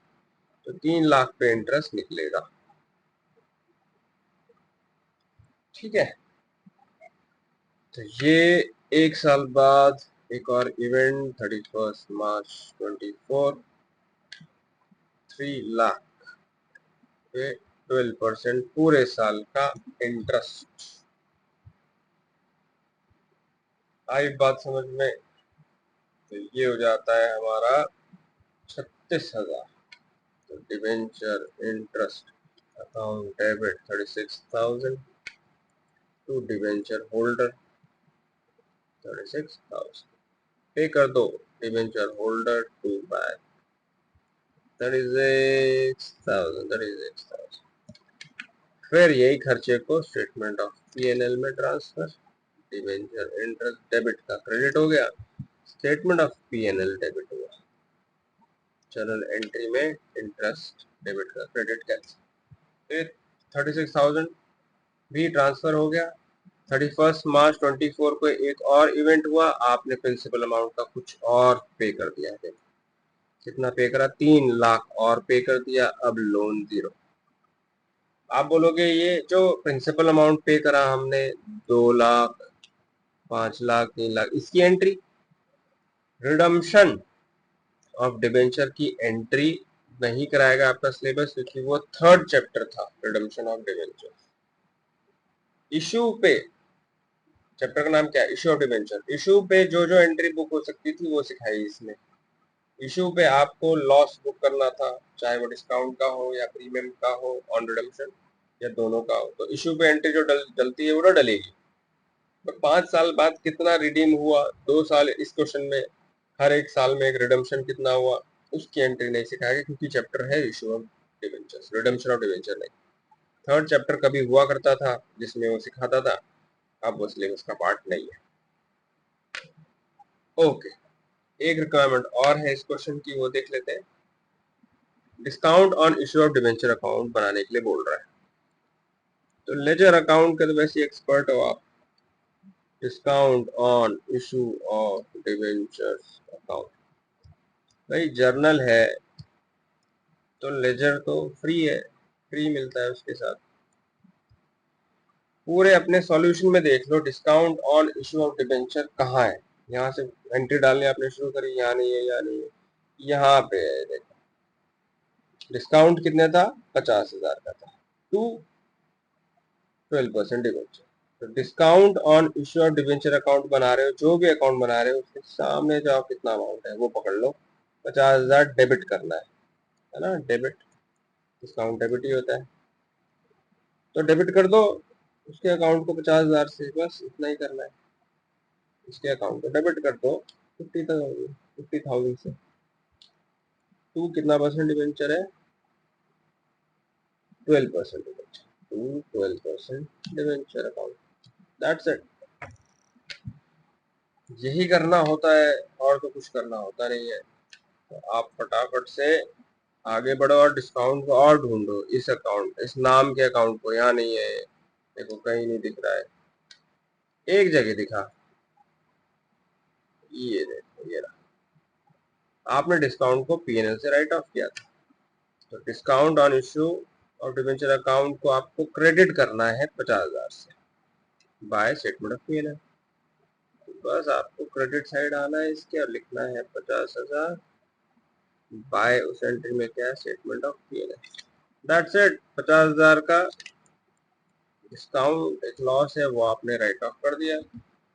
तो 3 लाख पे इंटरेस्ट निकलेगा। ठीक है, तो ये एक साल बाद एक और इवेंट 31 मार्च 24 3 लाख पे 12% पूरे साल का इंटरेस्ट। आई बात समझ में? तो ये हो जाता है हमारा 36,000। तो debenture interest account debit 36,000 to debenture holder 36,000 pay कर दो। Debenture holder to bank 36,000। फिर यही खर्चे को स्टेटमेंट ऑफ पीएनएल में ट्रांसफर। डिवेंचर इंटरेस्ट डेबिट का क्रेडिट हो गया, स्टेटमेंट ऑफ पीएनएल डेबिट हुआ, जर्नल एंट्री में इंटरेस्ट डेबिट का क्रेडिट कैंसिल। फिर 36,000 भी ट्रांसफर हो गया। 31 मार्च 24 को एक और इवेंट हुआ, आपने प्रिंसिपल अमाउंट का कुछ और पे कर दिया है। कितना पे करा? 3 लाख और पे कर दिया। अब लोन जीरो। आप बोलोगे ये जो प्रिंसिपल अमाउंट पे करा हमने, 2 लाख, 5 लाख, 3 लाख, इसकी एंट्री रिडम्पशन ऑफ डिबेंचर की एंट्री नहीं कराएगा आपका सिलेबस, क्योंकि वो थर्ड चैप्टर था रिडम्पशन ऑफ डिबेंचर। इशू पे, चैप्टर का नाम क्या है? Issue of debenture. इशू पे जो जो एंट्री बुक हो सकती थी वो सिखाई इसमें। इशू पे आपको लॉस बुक करना था, चाहे वो डिस्काउंट का हो या प्रीमियम का हो ऑन रिडम्पशन, या दोनों का हो। तो इशू पे एंट्री जो डलती है वो ना डलेगी। तो 5 साल बाद कितना रिडीम हुआ, 2 साल इस क्वेश्चन में, हर एक साल में एक रिडम्पशन कितना हुआ, उसकी एंट्री नहीं सिखाएगा, क्योंकि चैप्टर है issue of debenture, redemption of debenture नहीं। थर्ड चैप्टर कभी हुआ करता था जिसमें वो सिखाता था, अब वो सिलेबस का पार्ट नहीं है। ओके, एक रिक्वायरमेंट और है इस क्वेश्चन की, वो देख लेते हैं। Discount on issue of debenture account बनाने के लिए बोल रहा है। तो लेजर अकाउंट के तो वैसे एक्सपर्ट हो आप। Discount on issue of debentures account, भाई जर्नल है तो लेजर तो फ्री है, फ्री मिलता है उसके साथ। पूरे अपने सॉल्यूशन में देख लो discount on issue of debenture कहाँ है। यहाँ से एंट्री डालने आपने शुरू करी, यहाँ नहीं है, यहाँ नहीं है, यहाँ पे है। देखो डिस्काउंट कितने था, 50,000 का था टू 12% डिबेंचर। तो discount on issue of debenture account बना रहे हो, जो भी अकाउंट बना रहे हो उसके सामने जो कितना अमाउंट है वो पकड़ लो, 50,000 डेबिट करना है ना। डेबिट, डिस्काउंट डेबिट ही होता है, तो डेबिट कर दो उसके अकाउंट को 50,000 से, बस इतना ही करना है। इसके अकाउंट को डेबिट कर दो 50,000 से। टू कितना परसेंट डिबेंचर है, 12% debenture, to 12% debenture account. That's it, यही करना होता है और तो कुछ करना होता नहीं है। तो आप फटाफट से आगे बढ़ो और डिस्काउंट को और ढूंढो। इस अकाउंट, इस नाम के अकाउंट को, यहाँ नहीं है, देखो कहीं नहीं दिख रहा है, एक जगह दिखा, ये देखो ये रहा। आपने डिस्काउंट को पीएनएल से राइट ऑफ किया था, तो डिस्काउंट ऑन इश्यू और डिबेंचर अकाउंट को आपको क्रेडिट करना है 50,000 से बाय स्टेटमेंट ऑफ पीएनएल। बस आपको क्रेडिट साइड आना है इसके और लिखना है 50,000 बाय, उस एंट्री में क्या है, statement of PNL. That's it, 50,000 का डिस्काउंट एक लॉस है वो आपने राइट ऑफ कर दिया।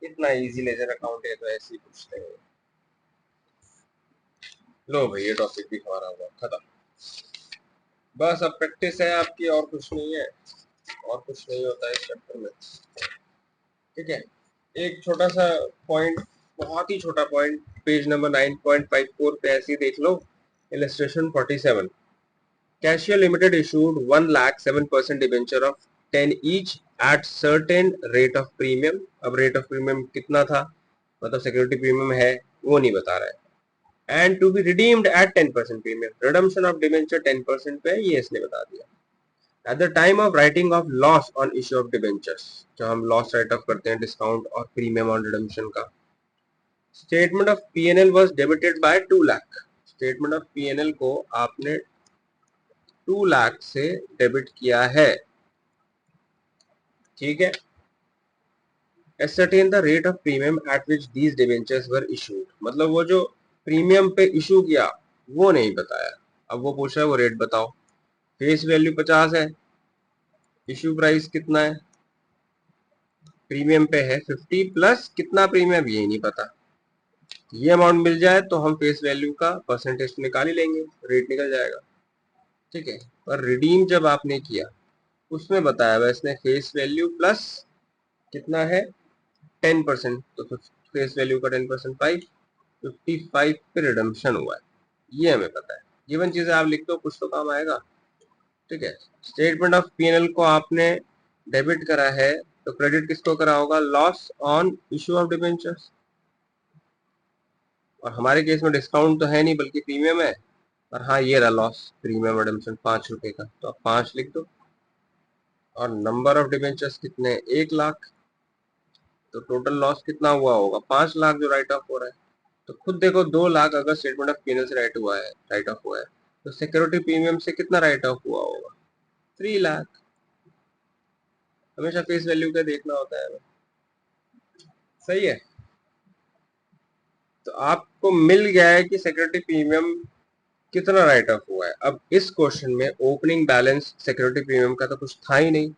इतना इजी लेजर अकाउंट है, तो ऐसे ही पूछते हैं। लो भाई ये टॉपिक भी हमारा हुआ खत्म। बस अब प्रैक्टिस है आपकी, और कुछ नहीं है, और कुछ नहीं होता है इस चैप्टर में। ठीक है, एक छोटा सा पॉइंट, बहुत ही छोटा पॉइंट, पेज नंबर 9.54 पे ऐसे ही देख लो, illustration 47। Cashier Limited issued 1,07,000 debenture of 10 each at certain rate of premium. अब रेट ऑफ प्रीमियम कितना था, मतलब सिक्योरिटी प्रीमियम है वो नहीं बता रहा है। And to be redeemed at 10% premium, redemption of debenture 10% पे, ये इसने बता दिया। At the time of writing off loss on issue of debentures, जब हम लॉस राइट ऑफ करते हैं डिस्काउंट और प्रीमियम ऑन रिडम्पशन का, statement of PNL was debited by 2 lakh. Statement of PNL को आपने 2 लाख से डेबिट किया है। ठीक है, ascertain the rate of premium at which these debentures were issued, मतलब वो जो प्रीमियम पे इशू किया वो नहीं बताया। अब वो पूछ रहा है वो रेट बताओ। फेस वैल्यू 50 है, इशू प्राइस कितना है, प्रीमियम पे है 50 प्लस कितना प्रीमियम ये नहीं पता। ये अमाउंट मिल जाए तो हम फेस वैल्यू का परसेंटेज निकाल ही लेंगे, रेट निकल जाएगा। ठीक है, पर रिडीम जब आपने किया उसमें बताया हुआ इसने फेस वैल्यू प्लस कितना है 10%, तो फेस वैल्यू का 10% 55 पे रिडम्पशन हुआ है, ये हमें पता है। गिवन चीजें आप लिख दो, कुछ तो काम आएगा। ठीक है, स्टेटमेंट ऑफ पीएनएल को आपने डेबिट करा है, तो क्रेडिट किसको करा होगा, loss on issue of debentures. और हमारे केस में डिस्काउंट तो है नहीं बल्कि प्रीमियम है, और हाँ ये रहा लॉस, प्रीमियम रिडम्पशन 5 रुपए का, तो आप 5 लिख दो। और नंबर ऑफ डिबेंचर्स कितने, 1 लाख, तो टोटल लॉस कितना हुआ होगा, 5 लाख जो राइट ऑफ हो रहा है। तो खुद देखो 2 लाख अगर स्टेटमेंट ऑफ पीएनएल से राइट ऑफ हुआ है, तो सिक्योरिटी प्रीमियम से कितना राइट ऑफ हुआ होगा, 3 लाख। हमेशा फेस वैल्यू का देखना होता है। सही है, तो आपको मिल गया है कि सिक्योरिटी प्रीमियम कितना राइट ऑफ हुआ है। अब इस क्वेश्चन में ओपनिंग बैलेंस सिक्योरिटी प्रीमियम का तो कुछ था ही नहीं,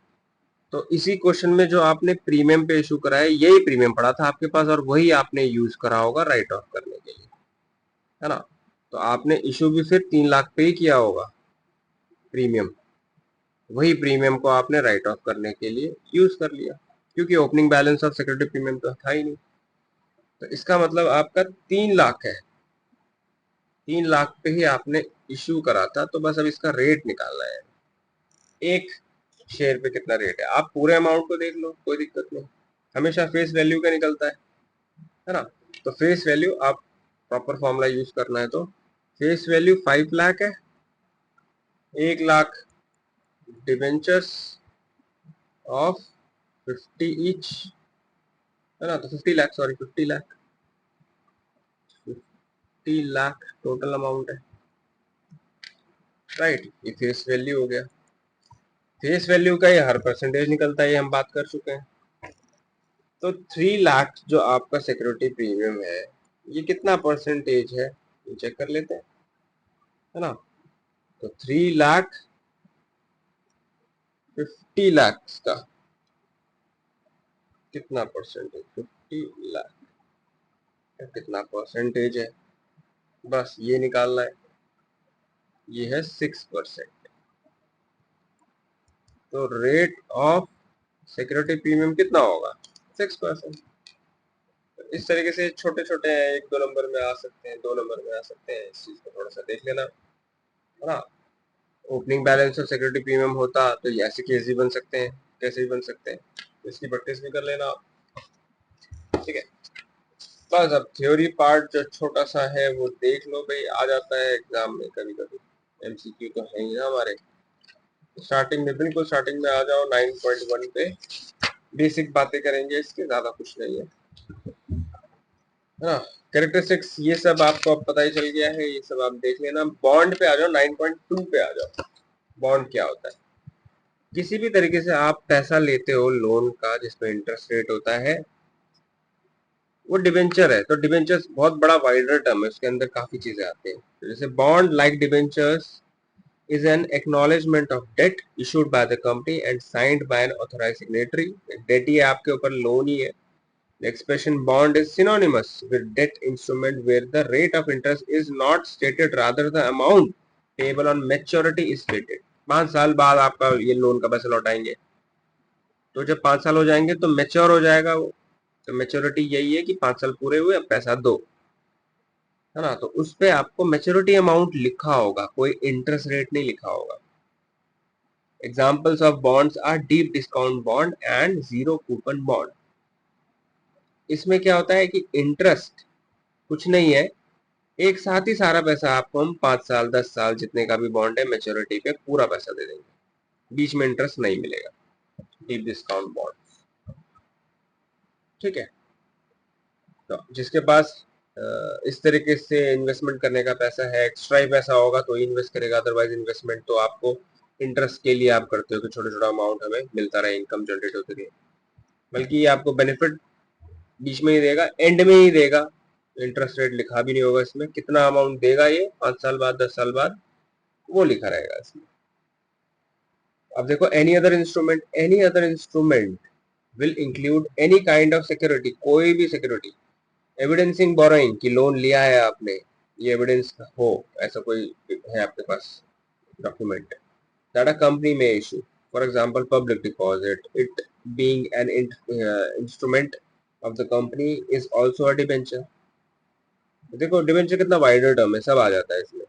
तो इसी क्वेश्चन में जो आपने प्रीमियम पे इशू करा है यही प्रीमियम पड़ा था आपके पास, और वही आपने यूज करा होगा राइट ऑफ करने के लिए, है ना। तो आपने इशू भी फिर 3 लाख पे ही किया होगा प्रीमियम, वही प्रीमियम को आपने राइट ऑफ करने के लिए यूज कर लिया, क्योंकि opening balance of security premium तो था ही नहीं। तो इसका मतलब आपका 3 लाख है, 3 लाख पे ही आपने इशू करा था, तो बस अब इसका रेट निकालना है, एक शेयर पे कितना रेट है। आप पूरे अमाउंट को देख लो, कोई दिक्कत नहीं, हमेशा फेस वैल्यू का निकलता है ना। तो फेस वैल्यू आप प्रॉपर फॉर्मूला यूज करना है, तो फेस वैल्यू 5 लाख है, 1 लाख डिबेंचर्स ऑफ 50 ईच, है ना, तो 50 lakh, sorry 50 lakh, lakh total amount है, राइट। ये फेस वैल्यू हो गया। फेस वैल्यू का ये हर परसेंटेज निकलता है, ये हम बात कर चुके हैं। तो 3 लाख जो आपका सिक्योरिटी प्रीमियम है, ये कितना परसेंटेज है ये चेक कर लेते हैं, है ना। तो 3 लाख 50 लाख का कितना परसेंटेज, 50 लाख का कितना परसेंटेज है, बस ये निकालना है। ये है 6%। तो रेट ऑफ सिक्योरिटी प्रीमियम कितना होगा, 6%। इस तरीके से छोटे छोटे हैं, 1-2 नंबर में आ सकते हैं, 2 नंबर में आ सकते हैं, इस चीज को थोड़ा सा देख लेना, है ना। ओपनिंग बैलेंस और सिक्योरिटी प्रीमियम होता तो ये ऐसे केस भी बन सकते हैं, कैसे भी बन सकते हैं, इसकी प्रैक्टिस भी कर लेना, ठीक है। बस अब थ्योरी पार्ट जो छोटा सा है वो देख लो भाई, आ जाता है एग्जाम में कभी कभी, एमसीक्यू तो है ही ना हमारे। स्टार्टिंग में, बिल्कुल स्टार्टिंग में आ जाओ 9.1 पे, बेसिक बातें करेंगे, इसके ज्यादा कुछ नहीं है ना। कैरेक्टरिस्टिक्स ये सब आपको अब पता ही चल गया है, ये सब आप देख लेना। बॉन्ड पे आ जाओ, 9.2 पे आ जाओ। बॉन्ड क्या होता है, किसी भी तरीके से आप पैसा लेते हो लोन का जिसमें इंटरेस्ट रेट होता है, वो डिबेंचर है। तो डिबेंचर्स बहुत बड़ा वाइडर टर्म है, उसके अंदर काफी चीजें आती हैं। तो जैसे bond like debentures is an acknowledgement of debt issued by the company and signed by an authorised signatory. Debt ही आपके ऊपर लोन ही है। The expression bond is synonymous with debt instrument where the rate of interest is not stated, rather the amount payable on maturity is stated. 5 साल बाद आपका ये लोन का पैसा लौटाएंगे, तो जब 5 साल हो जाएंगे तो मेच्योर हो जाएगा वो। तो मेच्योरिटी यही है कि 5 साल पूरे हुए, अब पैसा दो, है ना। तो उस पे आपको मेच्योरिटी अमाउंट लिखा होगा, कोई इंटरेस्ट रेट नहीं लिखा होगा। Examples of bonds are deep discount bond and zero coupon bond. इसमें क्या होता है कि इंटरेस्ट कुछ नहीं है, एक साथ ही सारा पैसा आपको हम 5 साल 10 साल जितने का भी बॉन्ड है मेच्योरिटी पे पूरा पैसा दे देंगे, बीच में इंटरेस्ट नहीं मिलेगा। डीप डिस्काउंट बॉन्ड, ठीक है। तो जिसके पास इस तरीके से इन्वेस्टमेंट करने का पैसा है, एक्स्ट्रा ही पैसा होगा तो ही इन्वेस्ट करेगा, अदरवाइज इन्वेस्टमेंट तो आपको इंटरेस्ट के लिए आप करते हो कि छोटा छोटा अमाउंट हमें मिलता रहे, इनकम जनरेट होती रहे। बल्कि ये आपको बेनिफिट बीच में ही देगा, एंड में ही देगा। इंटरेस्ट रेट लिखा भी नहीं होगा इसमें, कितना अमाउंट देगा ये 5 साल बाद 10 साल बाद, वो लिखा रहेगा इसमें। अब देखो, any other instrument will include any kind of security, कोई भी सिक्योरिटी, एविडेंसिंग बोरोइंग की लोन लिया है आपने, ये एविडेंस हो, ऐसा कोई है आपके पास डॉक्यूमेंट दैट अ कंपनी में issue, for example public deposit, it being an instrument of the company is also a debenture. देखो डिबेंचर कितना वाइडर टर्म है, सब आ जाता है इसमें।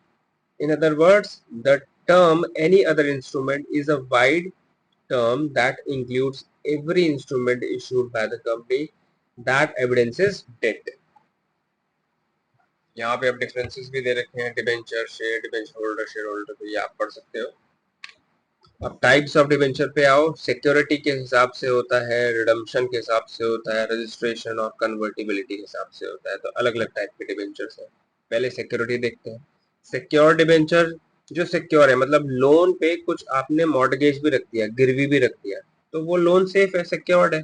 In other words, the term any other instrument is a wide term that includes every instrument issued by the company that evidences debt. यहाँ पे अब डिफरेंसेस भी दे रखे हैं, debenture, share, debenture holder, share holder, तो ये आप पढ़ सकते हो। अब टाइप्स ऑफ डिबेंचर पे आओ। सिक्योरिटी के हिसाब से होता है, रिडम्पशन के हिसाब से होता है, रजिस्ट्रेशन और कन्वर्टिबिलिटी के हिसाब से होता है। तो अलग अलग टाइप के डिबेंचर्स हैं। पहले सिक्योरिटी देखते हैं। सिक्योर डिबेंचर जो सिक्योर है, मतलब लोन पे कुछ आपने मॉर्टगेज भी रख दिया, गिरवी भी रख दिया, तो वो लोन सेफ है, सिक्योर्ड है।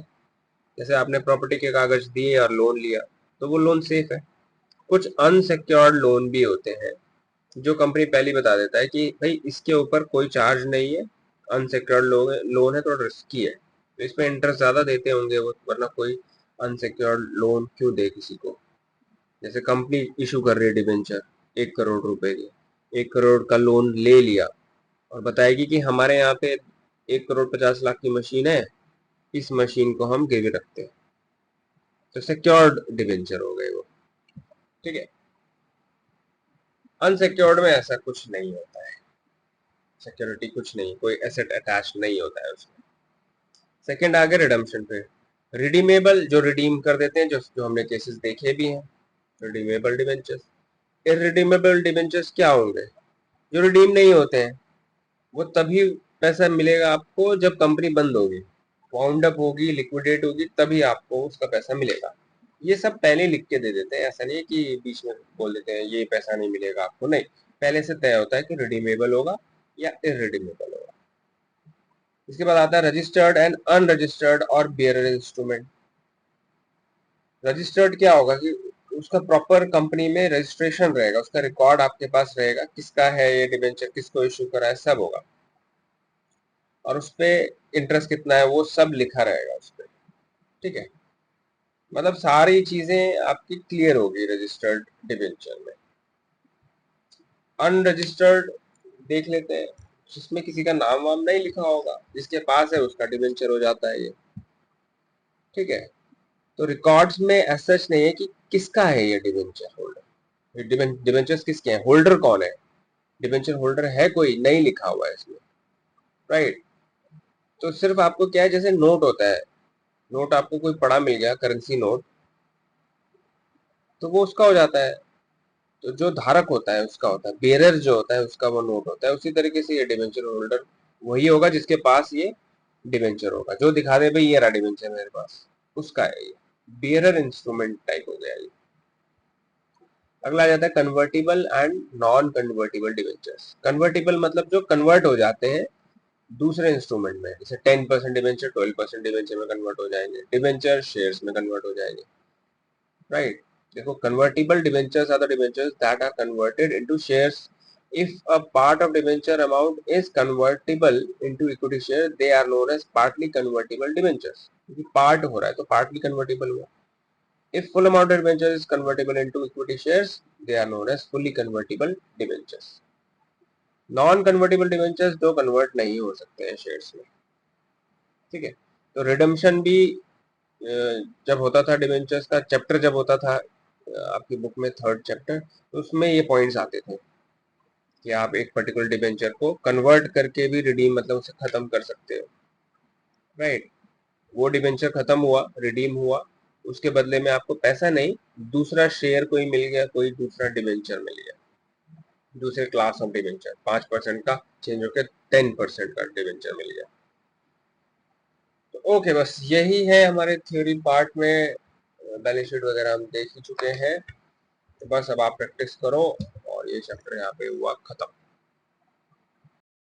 जैसे आपने प्रॉपर्टी के कागज दिए और लोन लिया, तो वो लोन सेफ है। कुछ अनसिक्योर्ड लोन भी होते हैं जो कंपनी पहले बता देता है कि भाई इसके ऊपर कोई चार्ज नहीं है, अनसिक्योर्ड लोन है, थोड़ा रिस्की है, तो इस पे इंटरेस्ट ज्यादा देते होंगे वो, वरना कोई अनसिक्योर्ड लोन क्यों दे किसी को। जैसे कंपनी इशू कर रही है डिबेंचर 1 करोड़ रुपए की, 1 करोड़ का लोन ले लिया और बताएगी कि हमारे यहाँ पे 1 करोड़ 50 लाख की मशीन है, इस मशीन को हम गिरवी रखते हैं, तो सिक्योर्ड डिबेंचर हो गए वो, ठीक है। अनसिक्योर्ड में ऐसा कुछ नहीं होता है, सिक्योरिटी कुछ नहीं, कोई एसेट अटैच नहीं होता है उसमें। सेकंड आ गया रिडम्पशन पे। रिडीमेबल, जो रिडीम कर देते हैं, जो हमने केसेस देखे भी हैं, रिडीमेबल डिबेंचर्स। इररिडीमेबल डिबेंचर्स क्या होंगे, जो रिडीम नहीं होते हैं, वो तभी पैसा मिलेगा आपको जब कंपनी बंद होगी, वाउंड अप होगी, लिक्विडेट होगी, तभी आपको उसका पैसा मिलेगा। ये सब पहले लिख के दे देते हैं, ऐसा नहीं है कि बीच में बोल देते हैं ये पैसा नहीं मिलेगा आपको, नहीं, पहले से तय होता है कि रिडीमेबल होगा या इररिडीमेबल होगा। इसके बाद आता है रजिस्टर्ड एंड अनरजिस्टर्ड और बियरर इंस्ट्रूमेंट। रजिस्टर्ड क्या होगा कि उसका प्रॉपर कंपनी में रजिस्ट्रेशन रहेगा, उसका रिकॉर्ड आपके पास रहेगा, किसका है ये डिबेंचर, किसको इश्यू करा है, सब होगा, और उस पर इंटरेस्ट कितना है वो सब लिखा रहेगा उस पर। ठीक है, मतलब सारी चीजें आपकी क्लियर होगी रजिस्टर्ड डिबेंचर में। अनरजिस्टर्ड देख लेते हैं, जिसमें किसी का नाम वाम नहीं लिखा होगा, जिसके पास है उसका डिबेंचर हो जाता है ये। ठीक है, तो रिकॉर्ड्स में ऐसा नहीं है कि किसका है ये डिबेंचर होल्डर, डिबेंचर्स किसके हैं, होल्डर कौन है, डिबेंचर होल्डर है कोई नहीं लिखा हुआ है इसमें, राइट। तो सिर्फ आपको क्या है, जैसे नोट होता है, नोट आपको कोई पड़ा मिल गया करेंसी नोट, तो वो उसका हो जाता है, तो जो धारक होता है उसका होता है, बेरर जो होता है उसका वो नोट होता है। उसी तरीके से ये डिबेंचर होल्डर वही होगा जिसके पास ये डिबेंचर होगा, जो दिखा दे भाई ये रहा डिबेंचर मेरे पास, उसका है ये, बेरर इंस्ट्रूमेंट टाइप हो गया ये। अगला आ जाता है convertible and non convertible debentures. Convertible मतलब जो कन्वर्ट हो जाते हैं दूसरे इंस्ट्रूमेंट में, जैसे 10% डिबेंचर 12% डिबेंचर में कन्वर्ट हो जाएंगे, डिबेंचर शेयर्स में कन्वर्ट हो जाएंगे, राइट। देखो, convertible debentures are the debentures that are converted into shares if a part of debenture amount is convertible into equity share they are known as partly convertible debentures, क्योंकि पार्ट हो रहा है तो partly convertible हुआ। if full amount of debenture is convertible into equity shares they are known as fully convertible debentures। Non convertible debentures दो कन्वर्ट नहीं हो सकते हैं शेयर्स में। ठीक है, तो रिडम्पशन भी जब होता था डिबेंचर्स का चैप्टर, जब होता था आपकी बुक में थर्ड चैप्टर, तो उसमें ये पॉइंट्स आते थे कि आप एक पर्टिकुलर डिबेंचर को कन्वर्ट करके भी रिडीम मतलब उसे खत्म कर सकते हो, राइट। वो डिबेंचर खत्म हुआ, रिडीम हुआ, उसके बदले में आपको पैसा नहीं, दूसरा शेयर कोई मिल गया, कोई दूसरा डिबेंचर मिल गया, दूसरे क्लास ऑफ डिबेंचर, 5% का चेंज होकर 10% का डिबेंचर मिल गया। तो ओके, बस यही है हमारे थ्योरी पार्ट में, बैलेंस शीट वगैरह हम देख ही चुके हैं, तो बस अब आप प्रैक्टिस करो और ये चैप्टर यहाँ पे हुआ खत्म।